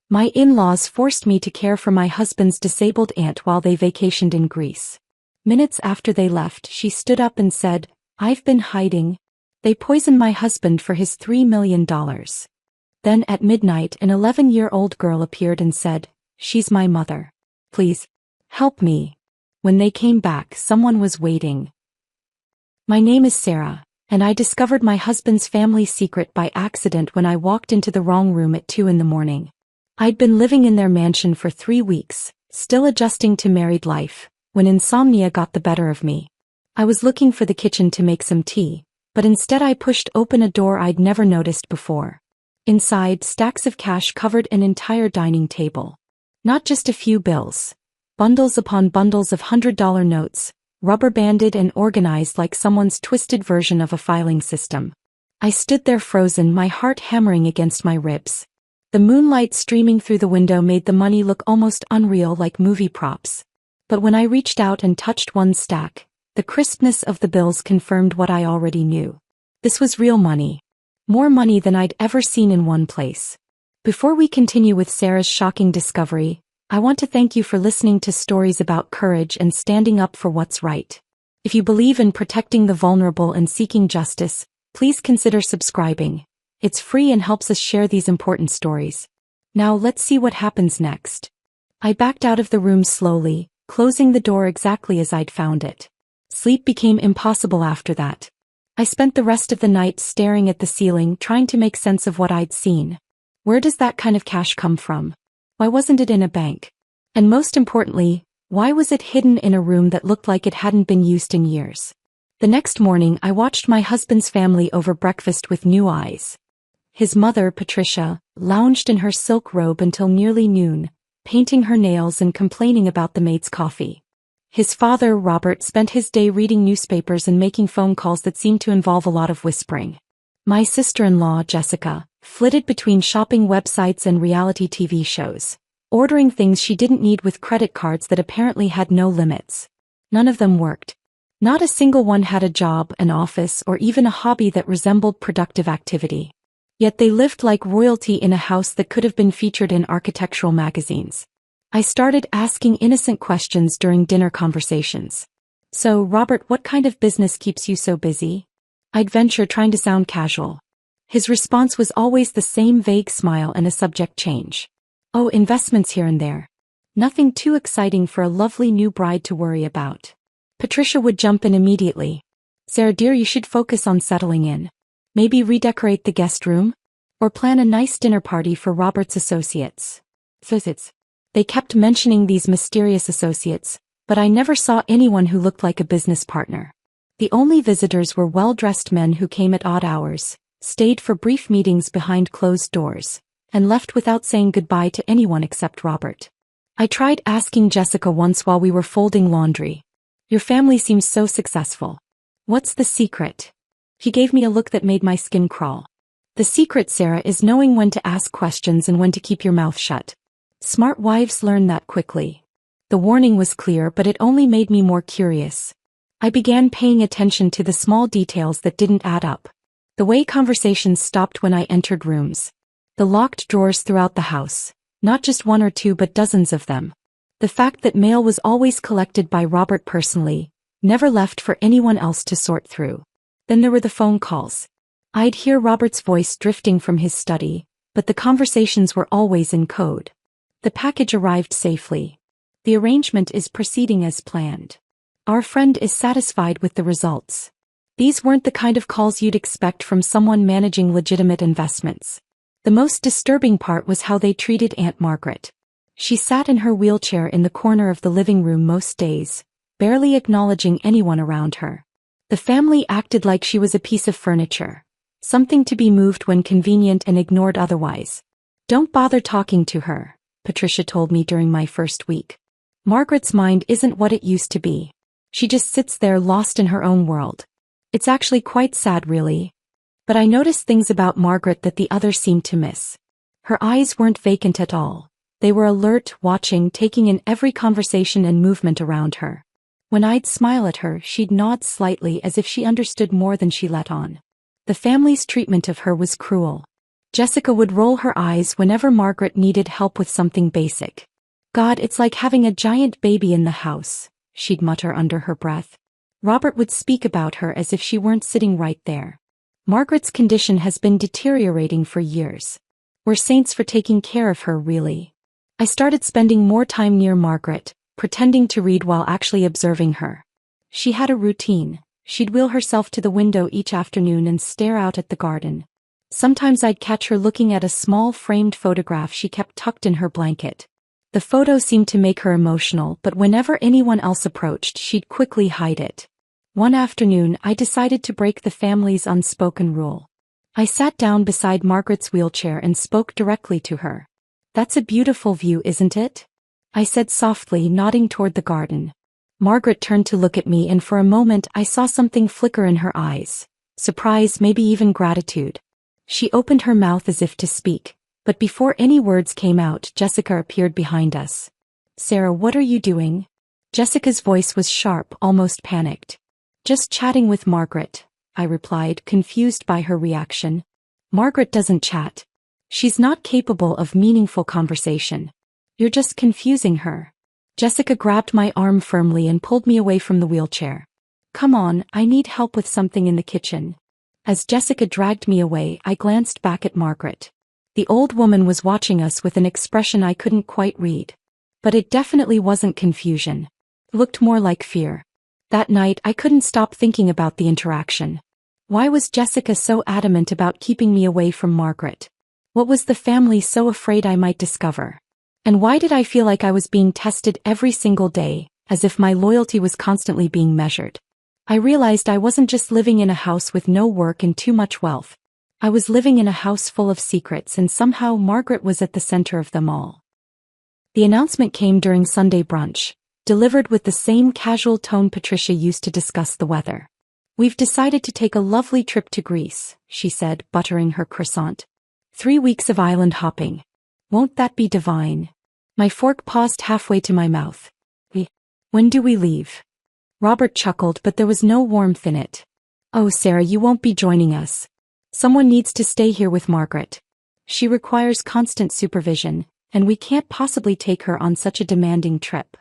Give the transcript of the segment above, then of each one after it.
My in-laws forced me to care for my husband's disabled aunt while they vacationed in Greece. Minutes after they left, she stood up and said, "I've been hiding. They poisoned my husband for his $3 million. Then at midnight an 11-year-old girl appeared and said, "She's my mother. Please, help me." When they came back, someone was waiting. My name is Sarah, and I discovered my husband's family secret by accident when I walked into the wrong room at 2 in the morning. I'd been living in their mansion for 3 weeks, still adjusting to married life, when insomnia got the better of me. I was looking for the kitchen to make some tea, but instead I pushed open a door I'd never noticed before. Inside, stacks of cash covered an entire dining table. Not just a few bills. Bundles upon bundles of $100 notes, rubber-banded and organized like someone's twisted version of a filing system. I stood there frozen, my heart hammering against my ribs. The moonlight streaming through the window made the money look almost unreal, like movie props. But when I reached out and touched one stack, the crispness of the bills confirmed what I already knew. This was real money. More money than I'd ever seen in one place. Before we continue with Sarah's shocking discovery, I want to thank you for listening to stories about courage and standing up for what's right. If you believe in protecting the vulnerable and seeking justice, please consider subscribing. It's free and helps us share these important stories. Now let's see what happens next. I backed out of the room slowly, closing the door exactly as I'd found it. Sleep became impossible after that. I spent the rest of the night staring at the ceiling, trying to make sense of what I'd seen. Where does that kind of cash come from? Why wasn't it in a bank? And most importantly, why was it hidden in a room that looked like it hadn't been used in years? The next morning, I watched my husband's family over breakfast with new eyes. His mother, Patricia, lounged in her silk robe until nearly noon, painting her nails and complaining about the maid's coffee. His father, Robert, spent his day reading newspapers and making phone calls that seemed to involve a lot of whispering. My sister-in-law, Jessica, flitted between shopping websites and reality TV shows, ordering things she didn't need with credit cards that apparently had no limits. None of them worked. Not a single one had a job, an office, or even a hobby that resembled productive activity. Yet they lived like royalty in a house that could have been featured in architectural magazines. I started asking innocent questions during dinner conversations. "So, Robert, what kind of business keeps you so busy?" I'd venture, trying to sound casual. His response was always the same vague smile and a subject change. "Oh, investments here and there. Nothing too exciting for a lovely new bride to worry about." Patricia would jump in immediately. "Sarah dear, you should focus on settling in. Maybe redecorate the guest room? Or plan a nice dinner party for Robert's associates." They kept mentioning these mysterious associates, but I never saw anyone who looked like a business partner. The only visitors were well-dressed men who came at odd hours, stayed for brief meetings behind closed doors, and left without saying goodbye to anyone except Robert. I tried asking Jessica once while we were folding laundry. "Your family seems so successful. What's the secret?" She gave me a look that made my skin crawl. "The secret, Sarah, is knowing when to ask questions and when to keep your mouth shut. Smart wives learn that quickly." The warning was clear, but it only made me more curious. I began paying attention to the small details that didn't add up. The way conversations stopped when I entered rooms. The locked drawers throughout the house. Not just one or two but dozens of them. The fact that mail was always collected by Robert personally, never left for anyone else to sort through. Then there were the phone calls. I'd hear Robert's voice drifting from his study, but the conversations were always in code. "The package arrived safely. The arrangement is proceeding as planned. Our friend is satisfied with the results." These weren't the kind of calls you'd expect from someone managing legitimate investments. The most disturbing part was how they treated Aunt Margaret. She sat in her wheelchair in the corner of the living room most days, barely acknowledging anyone around her. The family acted like she was a piece of furniture, something to be moved when convenient and ignored otherwise. "Don't bother talking to her," Patricia told me during my first week. "Margaret's mind isn't what it used to be. She just sits there lost in her own world." It's actually quite sad, really. But I noticed things about Margaret that the others seemed to miss. Her eyes weren't vacant at all. They were alert, watching, taking in every conversation and movement around her. When I'd smile at her, she'd nod slightly as if she understood more than she let on. The family's treatment of her was cruel. Jessica would roll her eyes whenever Margaret needed help with something basic. God, it's like having a giant baby in the house, she'd mutter under her breath. Robert would speak about her as if she weren't sitting right there. Margaret's condition has been deteriorating for years. We're saints for taking care of her, really. I started spending more time near Margaret, pretending to read while actually observing her. She had a routine. She'd wheel herself to the window each afternoon and stare out at the garden. Sometimes I'd catch her looking at a small framed photograph she kept tucked in her blanket. The photo seemed to make her emotional, but whenever anyone else approached, she'd quickly hide it. One afternoon, I decided to break the family's unspoken rule. I sat down beside Margaret's wheelchair and spoke directly to her. "That's a beautiful view, isn't it?" I said softly, nodding toward the garden. Margaret turned to look at me, and for a moment I saw something flicker in her eyes. Surprise, maybe even gratitude. She opened her mouth as if to speak, but before any words came out, Jessica appeared behind us. "Sarah, what are you doing?" Jessica's voice was sharp, almost panicked. "Just chatting with Margaret," I replied, confused by her reaction. "Margaret doesn't chat. She's not capable of meaningful conversation. You're just confusing her." Jessica grabbed my arm firmly and pulled me away from the wheelchair. "Come on, I need help with something in the kitchen." As Jessica dragged me away, I glanced back at Margaret. The old woman was watching us with an expression I couldn't quite read. But it definitely wasn't confusion. It looked more like fear. That night, I couldn't stop thinking about the interaction. Why was Jessica so adamant about keeping me away from Margaret? What was the family so afraid I might discover? And why did I feel like I was being tested every single day, as if my loyalty was constantly being measured? I realized I wasn't just living in a house with no work and too much wealth. I was living in a house full of secrets, and somehow Margaret was at the center of them all. The announcement came during Sunday brunch, delivered with the same casual tone Patricia used to discuss the weather. "We've decided to take a lovely trip to Greece," she said, buttering her croissant. 3 weeks of island hopping. Won't that be divine? My fork paused halfway to my mouth. When do we leave?" Robert chuckled, but there was no warmth in it. "Oh, Sarah, you won't be joining us. Someone needs to stay here with Margaret. She requires constant supervision, and we can't possibly take her on such a demanding trip."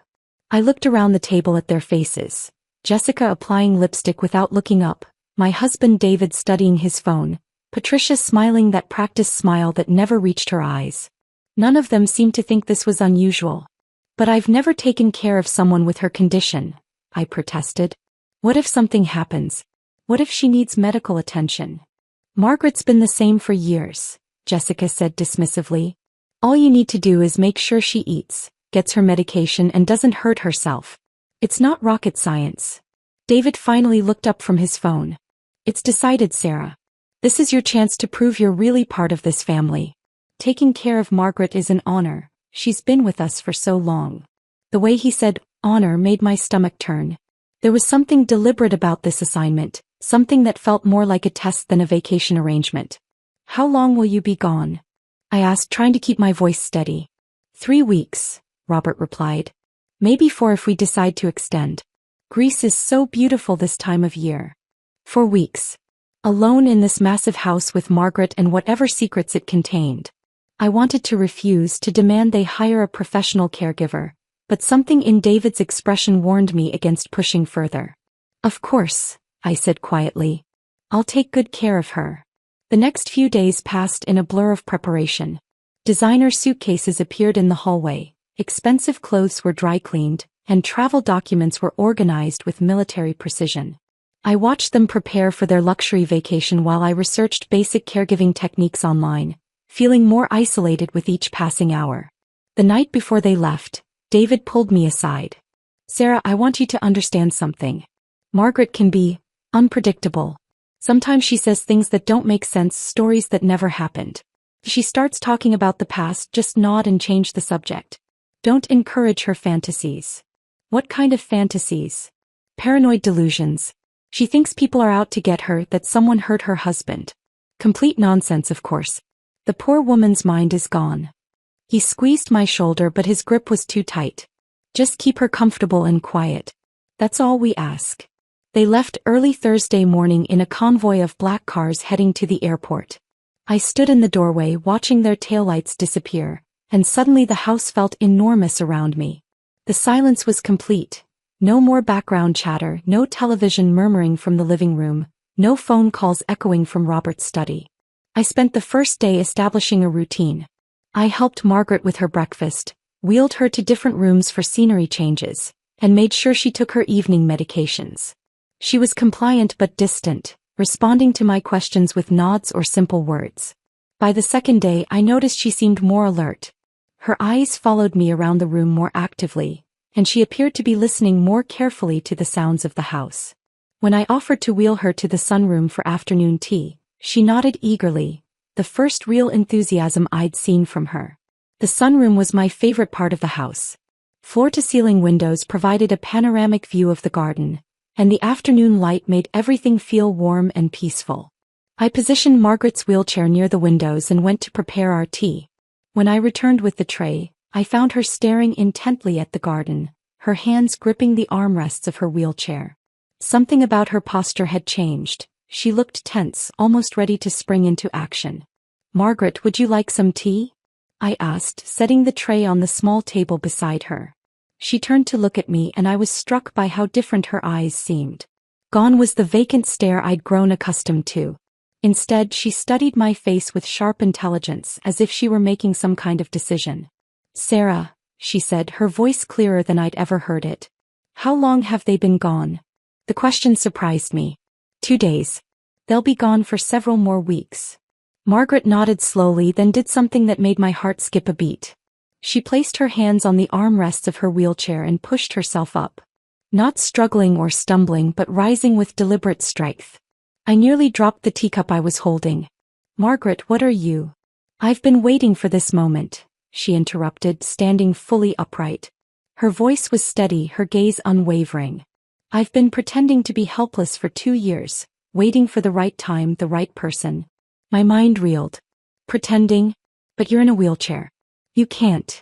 I looked around the table at their faces. Jessica applying lipstick without looking up, my husband David studying his phone, Patricia smiling that practiced smile that never reached her eyes. None of them seemed to think this was unusual. "But I've never taken care of someone with her condition," I protested. "What if something happens? What if she needs medical attention?" "Margaret's been the same for years," Jessica said dismissively. "All you need to do is make sure she eats, gets her medication, and doesn't hurt herself. It's not rocket science." David finally looked up from his phone. "It's decided, Sarah. This is your chance to prove you're really part of this family. Taking care of Margaret is an honor. She's been with us for so long." The way he said honor made my stomach turn. There was something deliberate about this assignment, something that felt more like a test than a vacation arrangement. "How long will you be gone?" I asked, trying to keep my voice steady. 3 weeks, Robert replied. "Maybe 4 if we decide to extend. Greece is so beautiful this time of year." 4 weeks. Alone in this massive house with Margaret and whatever secrets it contained. I wanted to refuse, to demand they hire a professional caregiver, but something in David's expression warned me against pushing further. "Of course," I said quietly. "I'll take good care of her." The next few days passed in a blur of preparation. Designer suitcases appeared in the hallway, expensive clothes were dry cleaned, and travel documents were organized with military precision. I watched them prepare for their luxury vacation while I researched basic caregiving techniques online, feeling more isolated with each passing hour. The night before they left, David pulled me aside. "Sarah, I want you to understand something. Margaret can be unpredictable. Sometimes she says things that don't make sense, stories that never happened. If she starts talking about the past, just nod and change the subject. Don't encourage her fantasies." "What kind of fantasies?" "Paranoid delusions. She thinks people are out to get her, that someone hurt her husband. Complete nonsense, of course. The poor woman's mind is gone." He squeezed my shoulder, but his grip was too tight. "Just keep her comfortable and quiet. That's all we ask." They left early Thursday morning in a convoy of black cars heading to the airport. I stood in the doorway watching their taillights disappear, and suddenly the house felt enormous around me. The silence was complete. No more background chatter, no television murmuring from the living room, no phone calls echoing from Robert's study. I spent the first day establishing a routine. I helped Margaret with her breakfast, wheeled her to different rooms for scenery changes, and made sure she took her evening medications. She was compliant but distant, responding to my questions with nods or simple words. By the second day, I noticed she seemed more alert. Her eyes followed me around the room more actively, and she appeared to be listening more carefully to the sounds of the house. When I offered to wheel her to the sunroom for afternoon tea, she nodded eagerly, the first real enthusiasm I'd seen from her. The sunroom was my favorite part of the house. Floor-to-ceiling windows provided a panoramic view of the garden, and the afternoon light made everything feel warm and peaceful. I positioned Margaret's wheelchair near the windows and went to prepare our tea. When I returned with the tray, I found her staring intently at the garden, her hands gripping the armrests of her wheelchair. Something about her posture had changed. She looked tense, almost ready to spring into action. "Margaret, would you like some tea?" I asked, setting the tray on the small table beside her. She turned to look at me and I was struck by how different her eyes seemed. Gone was the vacant stare I'd grown accustomed to. Instead, she studied my face with sharp intelligence, as if she were making some kind of decision. "Sarah," she said, her voice clearer than I'd ever heard it. "How long have they been gone?" The question surprised me. 2 days. They'll be gone for several more weeks. Margaret nodded slowly, then did something that made my heart skip a beat. She placed her hands on the armrests of her wheelchair and pushed herself up. Not struggling or stumbling, but rising with deliberate strength. I nearly dropped the teacup I was holding. "Margaret, what are you?" "I've been waiting for this moment," she interrupted, standing fully upright. Her voice was steady, her gaze unwavering. "I've been pretending to be helpless for 2 years, waiting for the right time, the right person." My mind reeled. "Pretending? But you're in a wheelchair. You can't."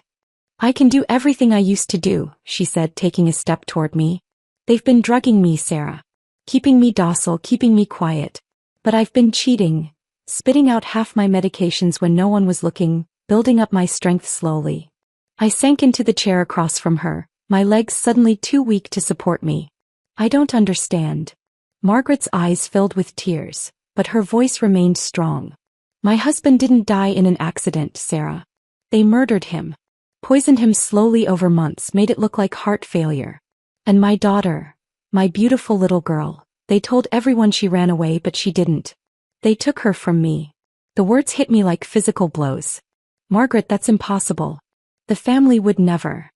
"I can do everything I used to do," she said, taking a step toward me. "They've been drugging me, Sarah. Keeping me docile, keeping me quiet. But I've been cheating, spitting out half my medications when no one was looking, building up my strength slowly." I sank into the chair across from her, my legs suddenly too weak to support me. "I don't understand." Margaret's eyes filled with tears, but her voice remained strong. "My husband didn't die in an accident, Sarah. They murdered him. Poisoned him slowly over months, made it look like heart failure. And my daughter, my beautiful little girl, they told everyone she ran away, but she didn't. They took her from me." The words hit me like physical blows. "Margaret, that's impossible. The family would never."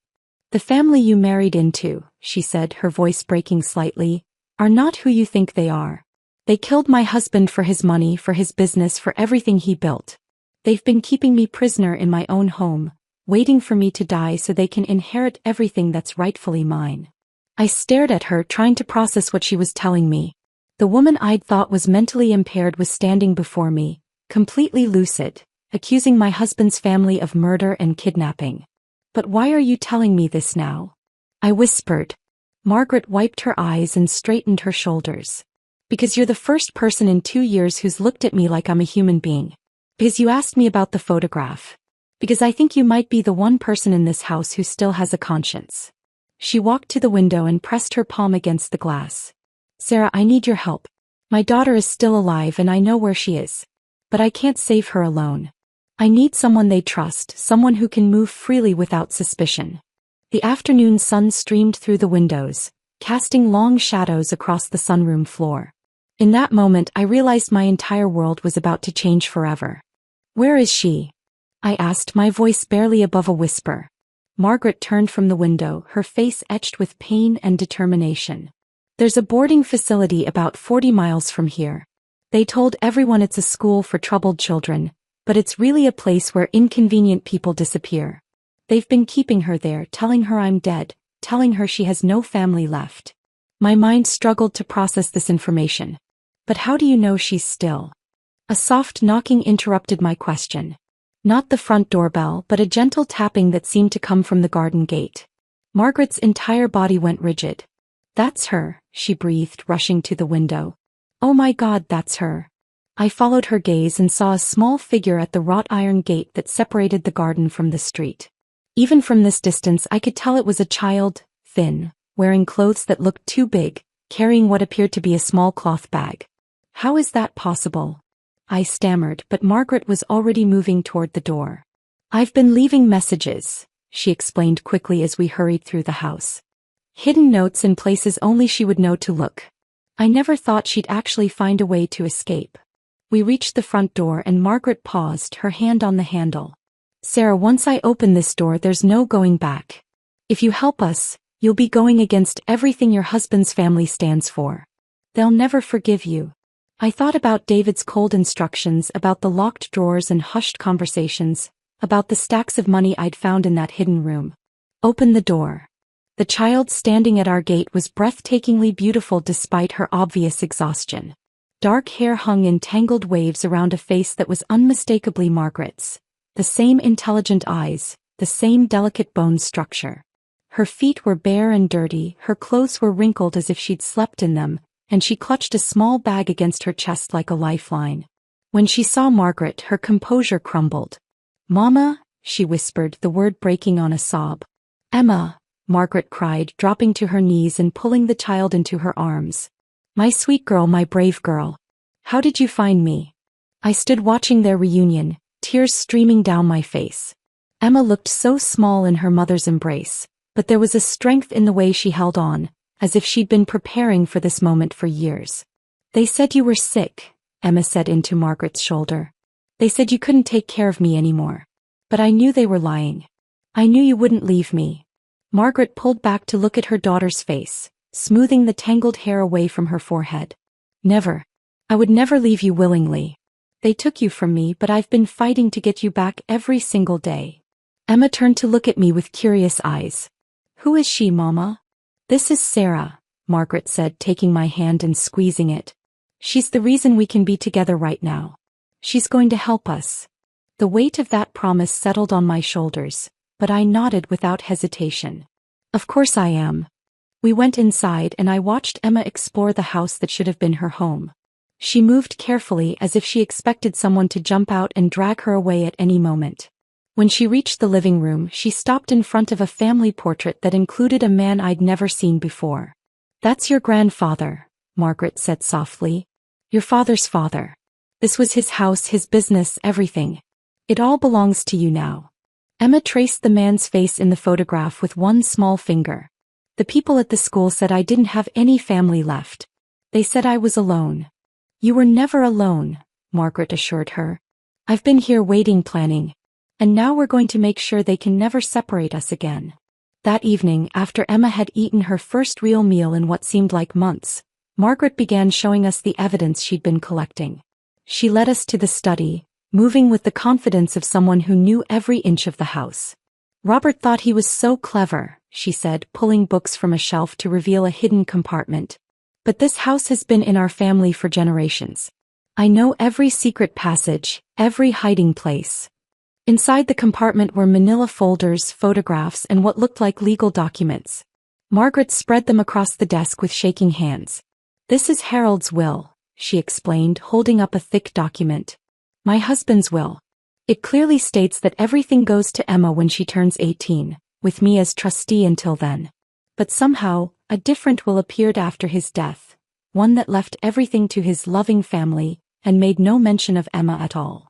"The family you married into," she said, her voice breaking slightly, "are not who you think they are. They killed my husband for his money, for his business, for everything he built. They've been keeping me prisoner in my own home, waiting for me to die so they can inherit everything that's rightfully mine." I stared at her, trying to process what she was telling me. The woman I'd thought was mentally impaired was standing before me, completely lucid, accusing my husband's family of murder and kidnapping. "But why are you telling me this now?" I whispered. Margaret wiped her eyes and straightened her shoulders. "Because you're the first person in 2 years who's looked at me like I'm a human being. Because you asked me about the photograph. Because I think you might be the one person in this house who still has a conscience." She walked to the window and pressed her palm against the glass. "Sarah, I need your help. My daughter is still alive and I know where she is. But I can't save her alone. I need someone they trust, someone who can move freely without suspicion." The afternoon sun streamed through the windows, casting long shadows across the sunroom floor. In that moment, I realized my entire world was about to change forever. "Where is she?" I asked, my voice barely above a whisper. Margaret turned from the window, her face etched with pain and determination. "There's a boarding facility about 40 miles from here. They told everyone it's a school for troubled children, but it's really a place where inconvenient people disappear. They've been keeping her there, telling her I'm dead, telling her she has no family left." My mind struggled to process this information. "But how do you know she's still?" A soft knocking interrupted my question. Not the front doorbell, but a gentle tapping that seemed to come from the garden gate. Margaret's entire body went rigid. "That's her," she breathed, rushing to the window. "Oh my God, that's her." I followed her gaze and saw a small figure at the wrought iron gate that separated the garden from the street. Even from this distance I could tell it was a child, thin, wearing clothes that looked too big, carrying what appeared to be a small cloth bag. How is that possible? I stammered, but Margaret was already moving toward the door. I've been leaving messages, she explained quickly as we hurried through the house. Hidden notes in places only she would know to look. I never thought she'd actually find a way to escape. We reached the front door and Margaret paused, her hand on the handle. Sarah, once I open this door there's no going back. If you help us, you'll be going against everything your husband's family stands for. They'll never forgive you. I thought about David's cold instructions, about the locked drawers and hushed conversations, about the stacks of money I'd found in that hidden room. Open the door. The child standing at our gate was breathtakingly beautiful despite her obvious exhaustion. Dark hair hung in tangled waves around a face that was unmistakably Margaret's. The same intelligent eyes, the same delicate bone structure. Her feet were bare and dirty, her clothes were wrinkled as if she'd slept in them, and she clutched a small bag against her chest like a lifeline. When she saw Margaret, her composure crumbled. "Mama," she whispered, the word breaking on a sob. "Emma," Margaret cried, dropping to her knees and pulling the child into her arms. "My sweet girl, my brave girl. How did you find me?" I stood watching their reunion, tears streaming down my face. Emma looked so small in her mother's embrace, but there was a strength in the way she held on, as if she'd been preparing for this moment for years. "They said you were sick," Emma said into Margaret's shoulder. "They said you couldn't take care of me anymore. But I knew they were lying. I knew you wouldn't leave me." Margaret pulled back to look at her daughter's face, smoothing the tangled hair away from her forehead. "Never. I would never leave you willingly. They took you from me, but I've been fighting to get you back every single day." Emma turned to look at me with curious eyes. "Who is she, Mama?" "This is Sarah," Margaret said, taking my hand and squeezing it. "She's the reason we can be together right now. She's going to help us." The weight of that promise settled on my shoulders, but I nodded without hesitation. "Of course I am." We went inside and I watched Emma explore the house that should have been her home. She moved carefully as if she expected someone to jump out and drag her away at any moment. When she reached the living room, she stopped in front of a family portrait that included a man I'd never seen before. "That's your grandfather," Margaret said softly. "Your father's father. This was his house, his business, everything. It all belongs to you now." Emma traced the man's face in the photograph with one small finger. "The people at the school said I didn't have any family left. They said I was alone." "You were never alone," Margaret assured her. "I've been here waiting, planning. And now we're going to make sure they can never separate us again." That evening, after Emma had eaten her first real meal in what seemed like months, Margaret began showing us the evidence she'd been collecting. She led us to the study, moving with the confidence of someone who knew every inch of the house. "Robert thought he was so clever," she said, pulling books from a shelf to reveal a hidden compartment. "But this house has been in our family for generations. I know every secret passage, every hiding place." Inside the compartment were manila folders, photographs, and what looked like legal documents. Margaret spread them across the desk with shaking hands. "This is Harold's will," she explained, holding up a thick document. "My husband's will. It clearly states that everything goes to Emma when she turns 18, with me as trustee until then. But somehow, a different will appeared after his death, one that left everything to his loving family, and made no mention of Emma at all."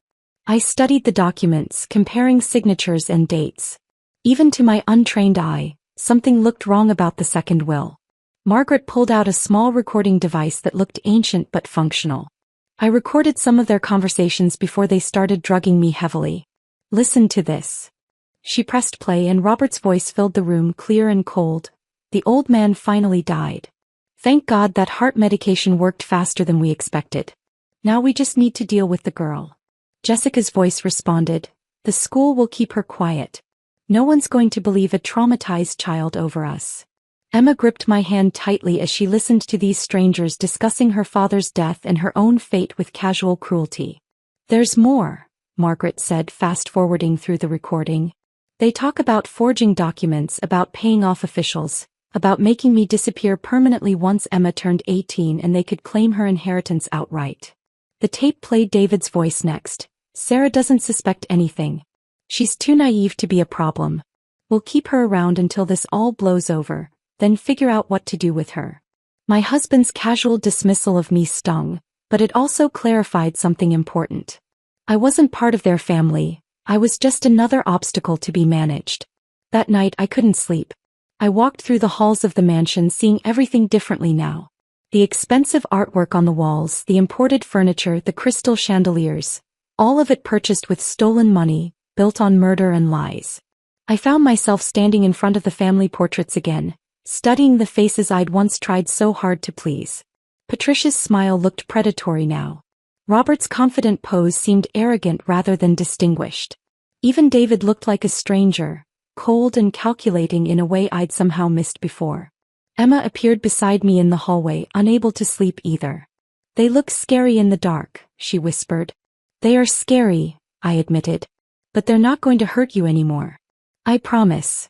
I studied the documents, comparing signatures and dates. Even to my untrained eye, something looked wrong about the second will. Margaret pulled out a small recording device that looked ancient but functional. I recorded some of their conversations before they started drugging me heavily. "Listen to this." She pressed play and Robert's voice filled the room, clear and cold. "The old man finally died. Thank God that heart medication worked faster than we expected. Now we just need to deal with the girl." Jessica's voice responded, "The school will keep her quiet. No one's going to believe a traumatized child over us." Emma gripped my hand tightly as she listened to these strangers discussing her father's death and her own fate with casual cruelty. "There's more," Margaret said, fast-forwarding through the recording. "They talk about forging documents, about paying off officials, about making me disappear permanently once Emma turned 18 and they could claim her inheritance outright. The tape played David's voice next. Sarah doesn't suspect anything. She's too naive to be a problem. We'll keep her around until this all blows over, then figure out what to do with her. My husband's casual dismissal of me stung, but it also clarified something important. I wasn't part of their family, I was just another obstacle to be managed. That night I couldn't sleep. I walked through the halls of the mansion seeing everything differently now. The expensive artwork on the walls, the imported furniture, the crystal chandeliers, all of it purchased with stolen money, built on murder and lies. I found myself standing in front of the family portraits again, studying the faces I'd once tried so hard to please. Patricia's smile looked predatory now. Robert's confident pose seemed arrogant rather than distinguished. Even David looked like a stranger, cold and calculating in a way I'd somehow missed before. Emma appeared beside me in the hallway, unable to sleep either. "They look scary in the dark," she whispered. "They are scary," I admitted. "But they're not going to hurt you anymore. I promise."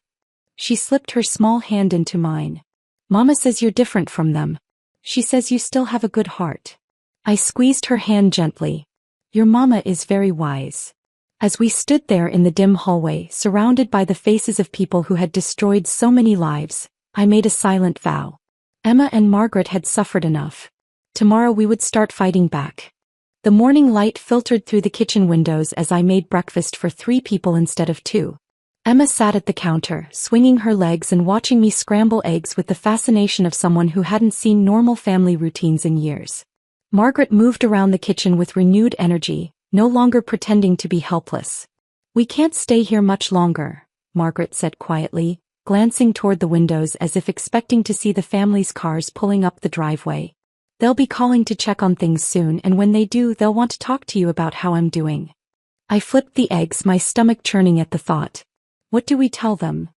She slipped her small hand into mine. "Mama says you're different from them. She says you still have a good heart." I squeezed her hand gently. "Your mama is very wise." As we stood there in the dim hallway, surrounded by the faces of people who had destroyed so many lives, I made a silent vow. Emma and Margaret had suffered enough. Tomorrow we would start fighting back. The morning light filtered through the kitchen windows as I made breakfast for 3 people instead of 2. Emma sat at the counter, swinging her legs and watching me scramble eggs with the fascination of someone who hadn't seen normal family routines in years. Margaret moved around the kitchen with renewed energy, no longer pretending to be helpless. "We can't stay here much longer," Margaret said quietly, glancing toward the windows as if expecting to see the family's cars pulling up the driveway. "They'll be calling to check on things soon, and when they do, they'll want to talk to you about how I'm doing." I flipped the eggs, my stomach churning at the thought. "What do we tell them?"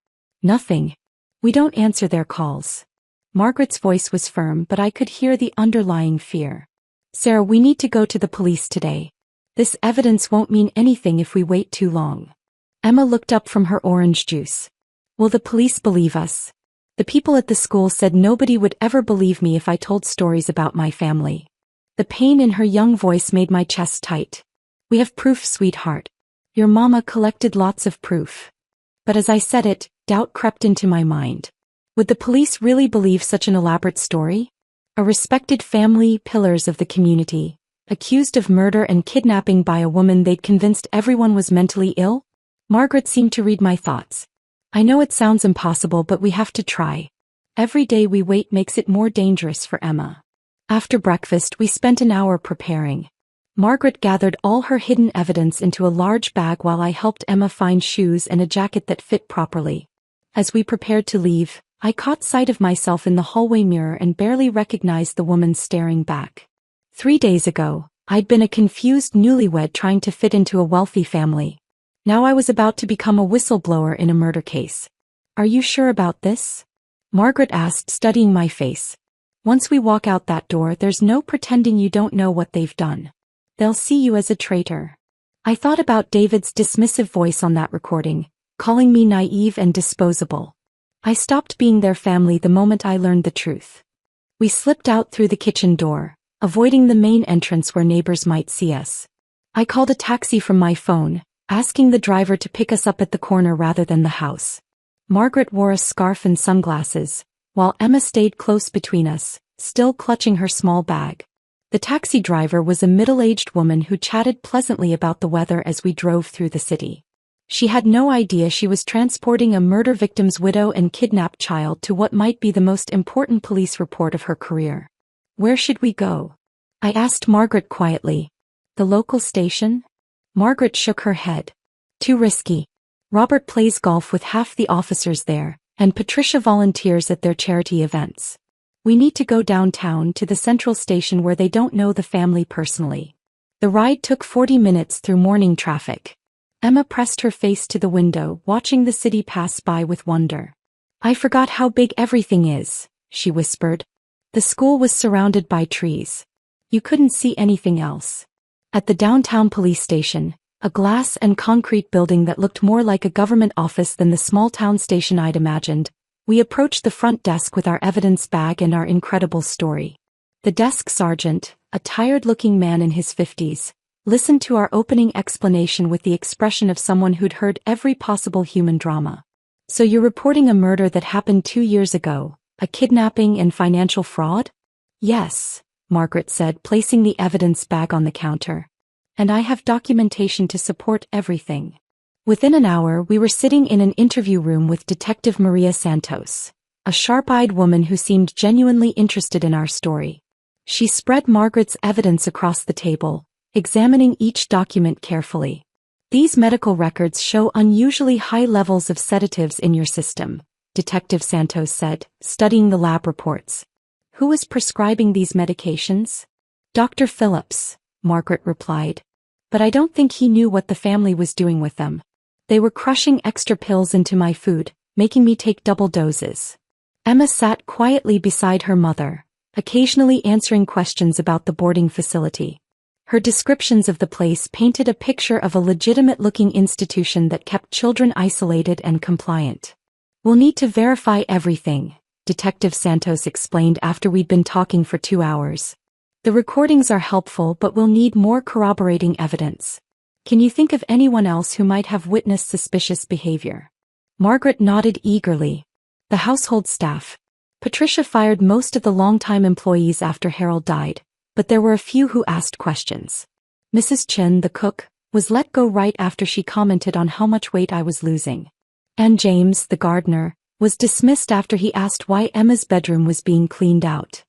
"Nothing. We don't answer their calls." Margaret's voice was firm, but I could hear the underlying fear. "Sarah, we need to go to the police today. This evidence won't mean anything if we wait too long." Emma looked up from her orange juice. "Will the police believe us?" "The people at the school said nobody would ever believe me if I told stories about my family." The pain in her young voice made my chest tight. "We have proof, sweetheart. Your mama collected lots of proof." But as I said it, doubt crept into my mind. Would the police really believe such an elaborate story? A respected family, pillars of the community, accused of murder and kidnapping by a woman they'd convinced everyone was mentally ill? Margaret seemed to read my thoughts. "I know it sounds impossible, but we have to try. Every day we wait makes it more dangerous for Emma." After breakfast, we spent an hour preparing. Margaret gathered all her hidden evidence into a large bag while I helped Emma find shoes and a jacket that fit properly. As we prepared to leave, I caught sight of myself in the hallway mirror and barely recognized the woman staring back. 3 days ago, I'd been a confused newlywed trying to fit into a wealthy family. Now I was about to become a whistleblower in a murder case. "Are you sure about this?" Margaret asked, studying my face. "Once we walk out that door, there's no pretending you don't know what they've done. They'll see you as a traitor." I thought about David's dismissive voice on that recording, calling me naive and disposable. I stopped being their family the moment I learned the truth. We slipped out through the kitchen door, avoiding the main entrance where neighbors might see us. I called a taxi from my phone, asking the driver to pick us up at the corner rather than the house. Margaret wore a scarf and sunglasses, while Emma stayed close between us, still clutching her small bag. The taxi driver was a middle-aged woman who chatted pleasantly about the weather as we drove through the city. She had no idea she was transporting a murder victim's widow and kidnapped child to what might be the most important police report of her career. "Where should we go?" I asked Margaret quietly. "The local station?" Margaret shook her head. "Too risky. Robert plays golf with half the officers there, and Patricia volunteers at their charity events. We need to go downtown to the central station where they don't know the family personally." The ride took 40 minutes through morning traffic. Emma pressed her face to the window, watching the city pass by with wonder. "I forgot how big everything is," she whispered. The school was surrounded by trees. You couldn't see anything else. At the downtown police station, a glass and concrete building that looked more like a government office than the small-town station I'd imagined, we approached the front desk with our evidence bag and our incredible story. The desk sergeant, a tired-looking man in his 50s, listened to our opening explanation with the expression of someone who'd heard every possible human drama. "So you're reporting a murder that happened 2 years ago, a kidnapping and financial fraud?" "Yes," Margaret said, placing the evidence bag on the counter. "And I have documentation to support everything." Within an hour, we were sitting in an interview room with Detective Maria Santos, a sharp-eyed woman who seemed genuinely interested in our story. She spread Margaret's evidence across the table, examining each document carefully. "These medical records show unusually high levels of sedatives in your system," Detective Santos said, studying the lab reports. "Who was prescribing these medications?" "Dr. Phillips," Margaret replied. "But I don't think he knew what the family was doing with them. They were crushing extra pills into my food, making me take double doses." Emma sat quietly beside her mother, occasionally answering questions about the boarding facility. Her descriptions of the place painted a picture of a legitimate-looking institution that kept children isolated and compliant. "We'll need to verify everything," Detective Santos explained after we'd been talking for 2 hours. "The recordings are helpful, but we'll need more corroborating evidence. Can you think of anyone else who might have witnessed suspicious behavior?" Margaret nodded eagerly. "The household staff. Patricia fired most of the longtime employees after Harold died, but there were a few who asked questions. Mrs. Chin, the cook, was let go right after she commented on how much weight I was losing. And James, the gardener, was dismissed after he asked why Emma's bedroom was being cleaned out."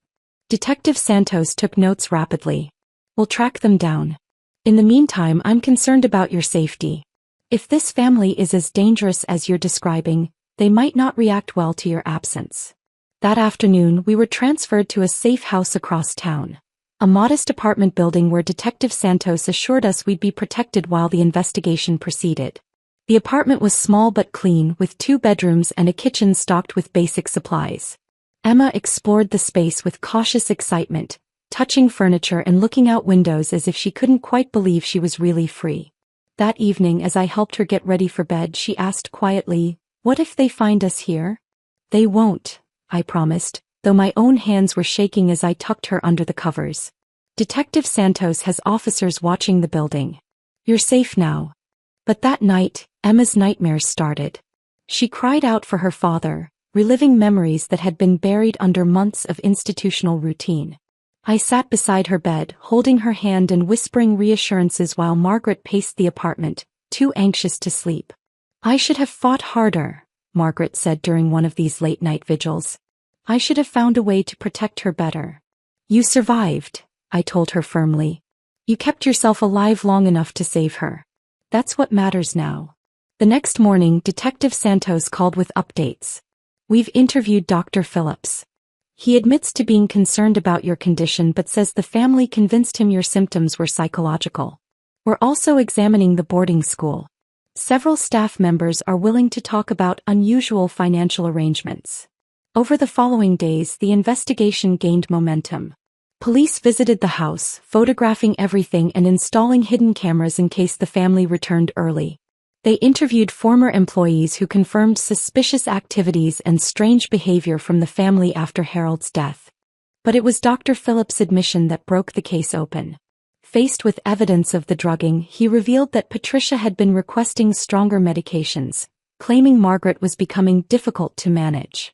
Detective Santos took notes rapidly. "We'll track them down. In the meantime, I'm concerned about your safety. If this family is as dangerous as you're describing, they might not react well to your absence." That afternoon, we were transferred to a safe house across town, a modest apartment building where Detective Santos assured us we'd be protected while the investigation proceeded. The apartment was small but clean, with 2 bedrooms and a kitchen stocked with basic supplies. Emma explored the space with cautious excitement, touching furniture and looking out windows as if she couldn't quite believe she was really free. That evening, as I helped her get ready for bed, she asked quietly, "What if they find us here?" "They won't," I promised, though my own hands were shaking as I tucked her under the covers. "Detective Santos has officers watching the building. You're safe now." But that night, Emma's nightmares started. She cried out for her father, reliving memories that had been buried under months of institutional routine. I sat beside her bed, holding her hand and whispering reassurances while Margaret paced the apartment, too anxious to sleep. "I should have fought harder," Margaret said during one of these late-night vigils. "I should have found a way to protect her better." "You survived," I told her firmly. "You kept yourself alive long enough to save her. That's what matters now." The next morning, Detective Santos called with updates. "We've interviewed Dr. Phillips. He admits to being concerned about your condition but says the family convinced him your symptoms were psychological. We're also examining the boarding school. Several staff members are willing to talk about unusual financial arrangements." Over the following days, the investigation gained momentum. Police visited the house, photographing everything and installing hidden cameras in case the family returned early. They interviewed former employees who confirmed suspicious activities and strange behavior from the family after Harold's death. But it was Dr. Phillips' admission that broke the case open. Faced with evidence of the drugging, he revealed that Patricia had been requesting stronger medications, claiming Margaret was becoming difficult to manage.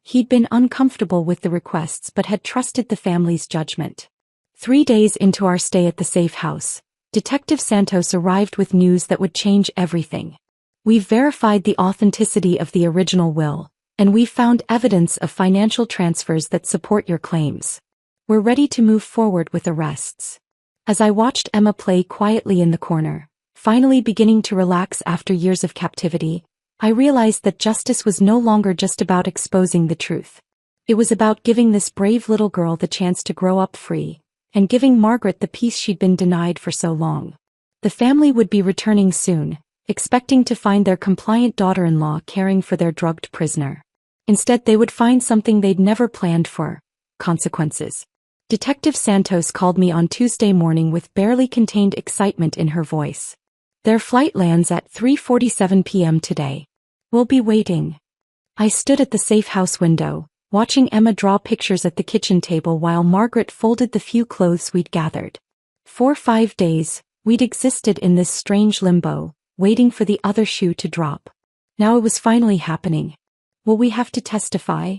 He'd been uncomfortable with the requests but had trusted the family's judgment. 3 days into our stay at the safe house, Detective Santos arrived with news that would change everything. "We've verified the authenticity of the original will, and we've found evidence of financial transfers that support your claims. We're ready to move forward with arrests." As I watched Emma play quietly in the corner, finally beginning to relax after years of captivity, I realized that justice was no longer just about exposing the truth. It was about giving this brave little girl the chance to grow up free, and giving Margaret the peace she'd been denied for so long. The family would be returning soon, expecting to find their compliant daughter-in-law caring for their drugged prisoner. Instead, they would find something they'd never planned for: consequences. Detective Santos called me on Tuesday morning with barely contained excitement in her voice. "Their flight lands at 3:47 p.m. today. We'll be waiting." I stood at the safe house window, watching Emma draw pictures at the kitchen table while Margaret folded the few clothes we'd gathered. For 5 days, we'd existed in this strange limbo, waiting for the other shoe to drop. Now it was finally happening. Will we have to testify?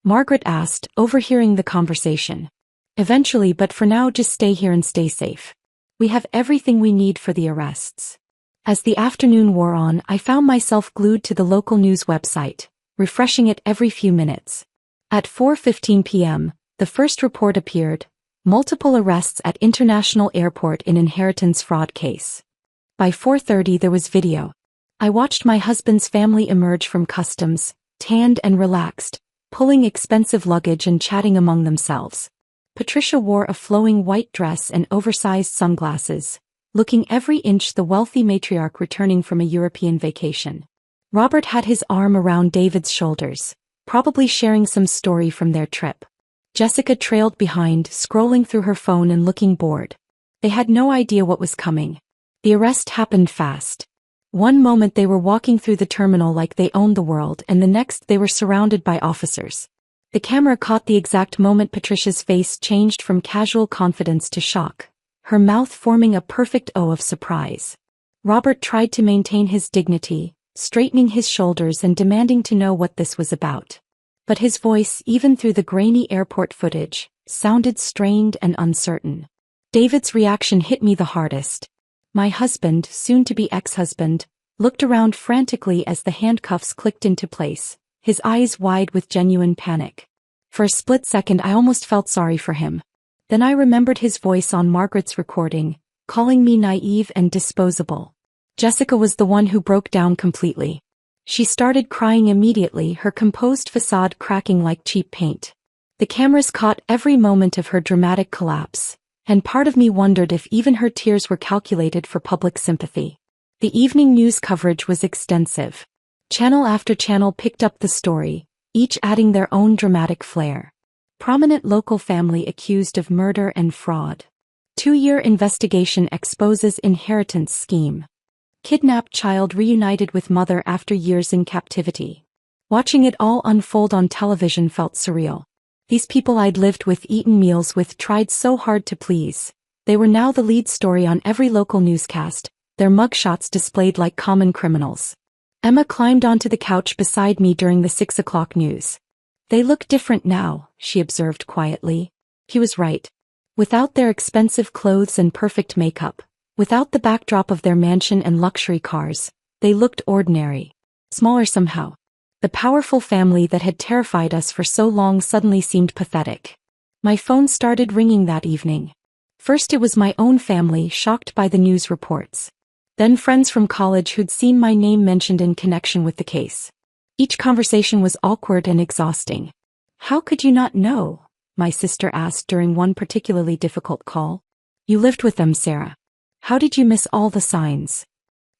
Margaret asked, overhearing the conversation. Eventually, but for now just stay here and stay safe. We have everything we need for the arrests. As the afternoon wore on, I found myself glued to the local news website, refreshing it every few minutes. At 4:15 p.m., the first report appeared: multiple arrests at International Airport in inheritance fraud case. By 4:30 there was video. I watched my husband's family emerge from customs, tanned and relaxed, pulling expensive luggage and chatting among themselves. Patricia wore a flowing white dress and oversized sunglasses, looking every inch the wealthy matriarch returning from a European vacation. Robert had his arm around David's shoulders, probably sharing some story from their trip. Jessica trailed behind, scrolling through her phone and looking bored. They had no idea what was coming. The arrest happened fast. One moment they were walking through the terminal like they owned the world, and the next they were surrounded by officers. The camera caught the exact moment Patricia's face changed from casual confidence to shock, her mouth forming a perfect O of surprise. Robert tried to maintain his dignity, straightening his shoulders and demanding to know what this was about. But his voice, even through the grainy airport footage, sounded strained and uncertain. David's reaction hit me the hardest. My husband, soon-to-be ex-husband, looked around frantically as the handcuffs clicked into place, his eyes wide with genuine panic. For a split second I almost felt sorry for him. Then I remembered his voice on Margaret's recording, calling me naive and disposable. Jessica was the one who broke down completely. She started crying immediately, her composed facade cracking like cheap paint. The cameras caught every moment of her dramatic collapse, and part of me wondered if even her tears were calculated for public sympathy. The evening news coverage was extensive. Channel after channel picked up the story, each adding their own dramatic flair. Prominent local family accused of murder and fraud. 2-year investigation exposes inheritance scheme. Kidnapped child reunited with mother after years in captivity. Watching it all unfold on television felt surreal. These people I'd lived with, eaten meals with, tried so hard to please. They were now the lead story on every local newscast, their mugshots displayed like common criminals. Emma climbed onto the couch beside me during the 6 o'clock news. They look different now, she observed quietly. He was right. Without their expensive clothes and perfect makeup, without the backdrop of their mansion and luxury cars, they looked ordinary. Smaller somehow. The powerful family that had terrified us for so long suddenly seemed pathetic. My phone started ringing that evening. First it was my own family, shocked by the news reports. Then friends from college who'd seen my name mentioned in connection with the case. Each conversation was awkward and exhausting. "How could you not know?" my sister asked during one particularly difficult call. "You lived with them, Sarah. How did you miss all the signs?"